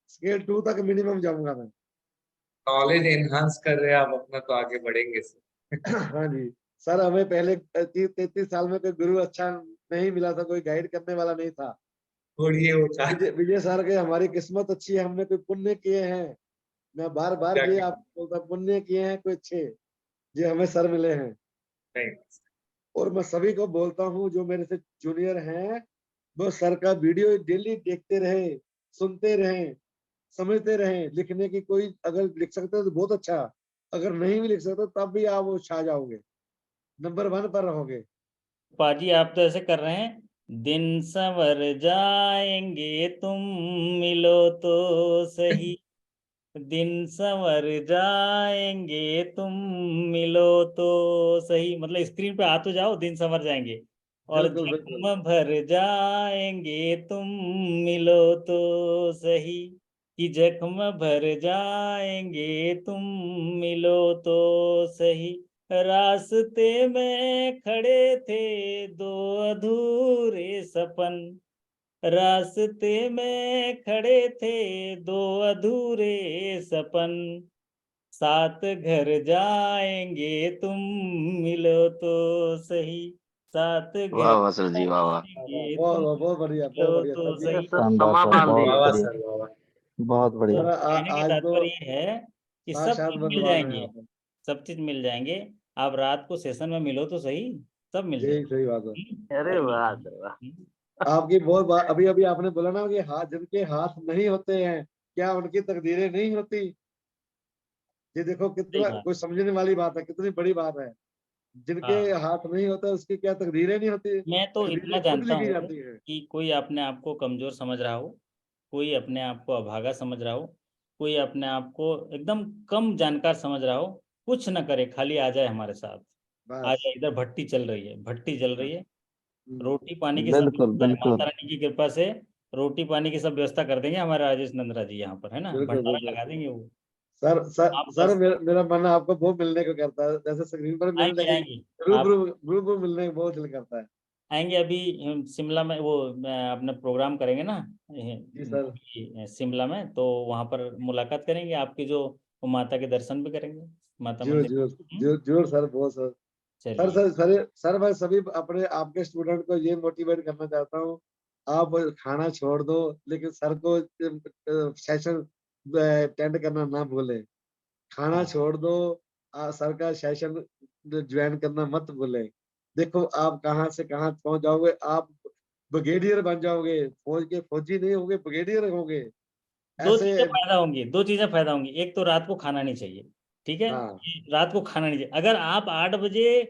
स्केल 2 तक मिनिमम जाऊंगा मैं। नॉलेज एनहांस कर रहे हैं आप अपना, तो आगे बढ़ेंगे सर। हाँ जी सर, हमें पहले 33 साल में कोई गुरु अच्छा नहीं मिला था, कोई गाइड करने वाला नहीं था। छोड़िए वो विजय सर के हमारी किस्मत अच्छी है, हमने कोई पुण्य किए हैं। मैं बार बार क्या ये क्या- आपको बोलता, पुण्य किए हैं कोई अच्छे, जो हमें सर मिले हैं। नहीं, और मैं सभी को बोलता हूँ जो मेरे से जूनियर हैं, वो सर का वीडियो डेली देखते रहे, सुनते रहे, समझते रहे। लिखने की कोई अगर लिख सकते हो तो बहुत अच्छा, अगर नहीं भी लिख सकते तब भी आप वो छा जाओगे, नंबर 1 पर रहोगे। पाजी आप तो ऐसे कर रहे हैं, दिन संवर जाएंगे तुम मिलो तो सही, दिन संवर जाएंगे तुम मिलो तो सही। मतलब स्क्रीन पे आ तो जाओ, दिन संवर जाएंगे। और बिल्कुल बिल्कुल। जख्म भर जाएंगे तुम मिलो तो सही, कि जख्म भर जाएंगे तुम मिलो तो सही। रास्ते में खड़े थे दो अधूरे सपन, रास्ते में खड़े थे दो अधूरे सपन, साथ घर जाएंगे तुम मिलो तो सही, साथ वाह घर वाह सर जी, वाह वाह। जाएंगे बहुत तुम बहुत बढ़िया, बहुत मिलो बढ़िया तो सर जी। सही। सर शानदार समा सर, बांध बहुत वाह दिए। वाह बढ़िया, सर, वाह वाह। बहुत बढ़िया। सर कहने का आज तो तात्पर्य ये है कि सब 7 चीज मिल बनवा रहे हैं जाएंगे, आप। सब चीज मिल जाएंगे। आप रात को सेशन में मिलो तो सही, सब मिल यही जाएगा। सही बात है। अरे वाह सर वाह। आपकी बहुत बात, अभी अभी आपने बोला ना कि हाथ, जिनके हाथ नहीं होते हैं, क्या उनकी तकदीरें नहीं होती? ये देखो सही कितना बात। कोई समझने वाली बात है, कितनी बड़ी बात है। जिनके हाँ, हाथ नहीं होता उसकी क्या तकदीरें नहीं होती, मैं तो इतना तकदीरें खुद जानता लिखी हूँ जाती है। कि कोई अपने आप को कमजोर समझ रहा हो, कोई अपने आप को अभागा समझ रहा हो, कोई अपने आप को एकदम कम जानकार समझ रहा हो, कुछ न करे, खाली आ जाए हमारे साथ। आ बस जाए, इधर भट्टी चल रही है, भट्टी चल रही है। हम्म, रोटी पानी की सब बिल्कुल व्यवस्था है, माता बिल्कुल। रानी की कृपा से रोटी पानी की सब व्यवस्था कर देंगे हमारे राजेश नंद्रा जी यहाँ पर, है ना, बिल्कुल भंडारा बिल्कुल। लगा देंगे वो। सर सर आप सर बस मेरा मन आपको बहुत मिलने को करता है, जैसे स्क्रीन पर मिल, आएंगे, लेकिन आएंगे आप, रूबरू रूबरू मिलने को बहुत दिल करता है। आएंगे अभी। शिमला में वो अपना प्रोग्राम करेंगे ना, जी सर। शिमला में, तो वहाँ पर मुलाकात करेंगे आपकी, जो वो माता के दर्शन भी करेंगे, माता जरूर मंदिर। जरूर जरूर जरूर सर, बहुत सर। सर चलिए। सर सर सर मैं सभी अपने आपके स्टूडेंट को ये मोटिवेट करना चाहता हूँ, आप खाना छोड़ दो, लेकिन सर को सेशन अटेंड करना ना भूले। खाना हाँ, छोड़ दो, सर का सेशन ज्वाइन करना मत भूले। देखो आप कहाँ से कहाँ पहुंच जाओगे, आप ब्रिगेडियर बन जाओगे, फौज के फौजी नहीं होगे, ब्रिगेडियर होगे दो ऐसे। चीजें फायदा होंगी, दो चीजें फायदा होंगी। एक तो रात को खाना नहीं चाहिए, ठीक है, हाँ रात को खाना नहीं चाहिए। अगर आप 8 बजे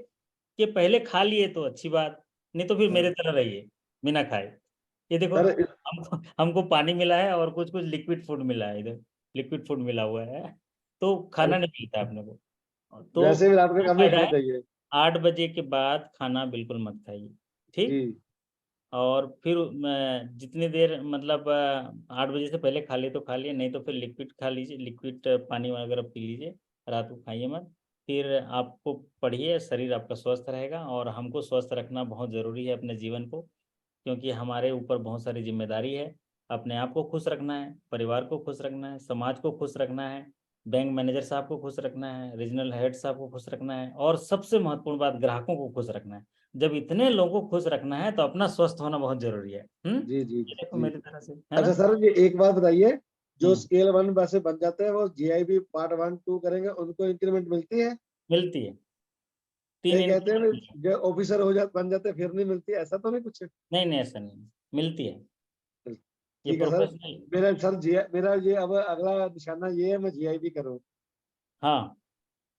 के पहले खा लिए तो अच्छी बात, नहीं तो फिर मेरे हाँ। तरह रहिए बिना खाए। ये देखो, सर हमको पानी मिला है और कुछ कुछ लिक्विड फूड मिला है, इधर लिक्विड फूड मिला हुआ है, तो खाना नहीं मिलता है अपने को। तो वैसे भी रात को वो कम नहीं फायदा खाना है, चाहिए। 8 बजे के बाद खाना बिल्कुल मत खाइए, ठीक। जी और फिर जितनी देर मतलब 8 बजे से पहले खा लिए तो खा लिए, नहीं तो फिर लिक्विड खा लीजिए, लिक्विड पानी वगैरह पी लीजिए, रात को खाइए मत। फिर आपको पढ़िए, शरीर आपका स्वस्थ रहेगा, और हमको स्वस्थ रखना बहुत ज़रूरी है अपने जीवन को, क्योंकि हमारे ऊपर बहुत सारी जिम्मेदारी है। अपने आप को खुश रखना है, परिवार को खुश रखना है, समाज को खुश रखना है, बैंक मैनेजर साहब को खुश रखना है, रीजनल हेड साहब को खुश रखना है, और सबसे महत्वपूर्ण बात, ग्राहकों को खुश रखना है। जब इतने लोगों को खुश रखना है तो अपना स्वस्थ होना बहुत जरूरी है। जी जी ये देखो जी। मेरी तरह से, है अच्छा ना। सर, ये एक बात बताइए, जो हम्म, स्केल 1 वैसे बन जाते हैं, वो जीआईबी पार्ट 1 2 करेंगे, उनको इंक्रीमेंट मिलती है? मिलती है, 3 कई कहते हैं इंक्रीमेंट। ना, जो ऑफिसर हो जाते बन जाते फिर नहीं मिलती, ऐसा तो नहीं कुछ? नहीं नहीं, ऐसा नहीं, मिलती है, ये ठीक है सर। प्रोफेशनल। मेरा ये अब अगला निशाना ये है, मैं जीआईबी करूँ। हाँ,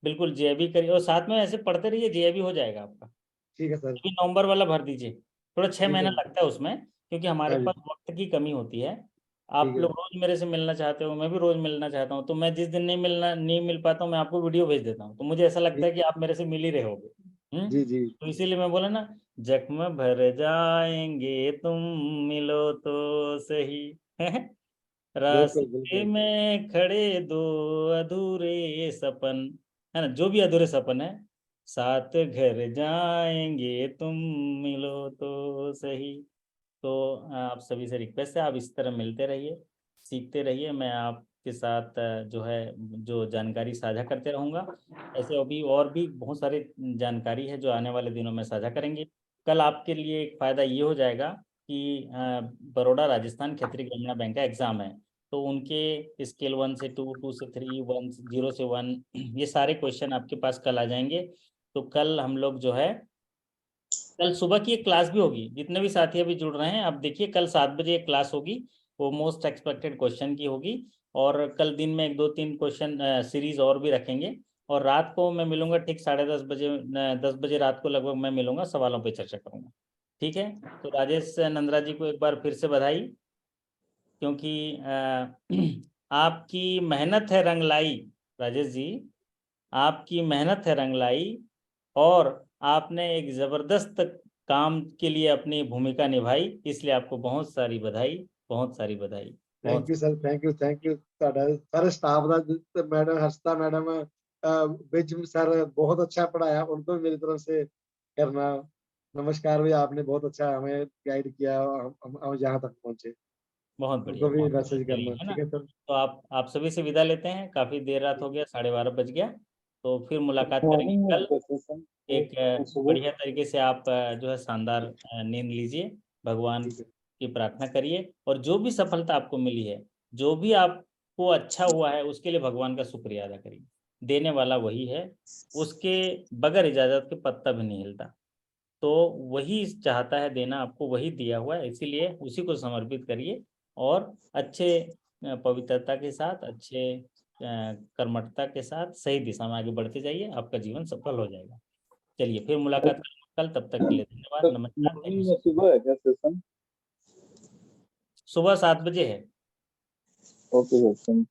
बिल्कुल जेबी करिए, और साथ में ऐसे पढ़ते रहिए, जेबी हो जाएगा आपका। ठीक है सर। अभी नवंबर वाला भर दीजिए, थोड़ा 6 ठीक महीना है। लगता है उसमें, क्योंकि हमारे हाँ जी। पास वक्त की कमी होती है। आप ठीक है। लोग रोज मेरे से मिलना चाहते हो, मैं भी रोज मिलना चाहता हूँ, तो मैं जिस दिन नहीं मिल पाता हूँ, मैं आपको वीडियो भेज देता हूँ, तो मुझे ऐसा लगता है कि आप मेरे से मिल ही रहे होगे। जी जी तो इसीलिए मैं बोला ना, जख्म भर जाएंगे तुम मिलो तो सही। बिल्कुल रास्ते बिल्कुल। में खड़े दो अधूरे सपन, है ना, जो भी अधूरे सपन है, साथ घर जाएंगे तुम मिलो तो सही। तो आप सभी से रिक्वेस्ट है, आप इस तरह मिलते रहिए, सीखते रहिए, मैं आपके साथ जो है जो जानकारी साझा करते रहूँगा। ऐसे अभी और भी बहुत सारी जानकारी है जो आने वाले दिनों में साझा करेंगे। कल आपके लिए एक फ़ायदा ये हो जाएगा कि बड़ौदा राजस्थान क्षेत्रीय ग्रामीण बैंक का एग्ज़ाम है, तो उनके स्केल 1 से 2, 2 से 3, 1 0 से 1 ये सारे क्वेश्चन आपके पास कल आ जाएंगे। तो कल हम लोग जो है, कल सुबह की एक क्लास भी होगी, जितने भी साथी अभी जुड़ रहे हैं, अब देखिए कल 7 बजे एक क्लास होगी, वो मोस्ट एक्सपेक्टेड क्वेश्चन की होगी। और कल दिन में 1 2 3 क्वेश्चन सीरीज और भी रखेंगे, और रात को मैं मिलूंगा ठीक 10:30 बजे, 10 बजे रात को लगभग मैं मिलूंगा, सवालों पे चर्चा करूंगा। ठीक है, तो राजेश नंदरा जी को एक बार फिर से बधाई, क्योंकि आपकी मेहनत है रंग लाई, राजेश जी, आपकी मेहनत है रंग लाई, और आपने एक जबरदस्त काम के लिए अपनी भूमिका निभाई, इसलिए आपको बहुत सारी बधाई, बहुत सारी बधाई। Thank you sir, thank you ਤੁਹਾਡਾ ਸਾਰੇ ਸਟਾਫ ਦਾ, मैडम हर्षिता मैडम, बिज सर बहुत अच्छा पढ़ाया, उनको भी मेरी तरफ से करना नमस्कार भी, आपने बहुत अच्छा हमें गाइड किया, हम यहाँ तक पहुंचे, बहुत बढ़िया, उनको भी बहुत बढ़िया, मैसेज चलिए, करना। है ना। ठीक है सर। तो आप सभी से विदा लेते हैं, काफ़ी देर रात हो गया, 12:30 बज गया, तो फिर मुलाकात करेंगे कल। एक बढ़िया तरीके से आप जो है शानदार नींद लीजिए, भगवान ठीक है। की प्रार्थना करिए, और जो भी सफलता आपको मिली है, जो भी आपको अच्छा हुआ है, उसके लिए भगवान का शुक्रिया अदा करिए। देने वाला वही है, उसके बगैर इजाज़त के पत्ता भी नहीं हिलता, तो वही चाहता है देना आपको, वही दिया हुआ है, इसीलिए उसी को समर्पित करिए, और अच्छे पवित्रता के साथ, अच्छे कर्मठता के साथ सही दिशा में आगे बढ़ते जाइए, आपका जीवन सफल हो जाएगा। चलिए फिर मुलाकात करेंगे कल, तब तक के लिए धन्यवाद, नमस्कार, थैंक मॉर्निंग यू। में सुबह है क्या सेशन? सुबह 7 बजे है। Okay sir.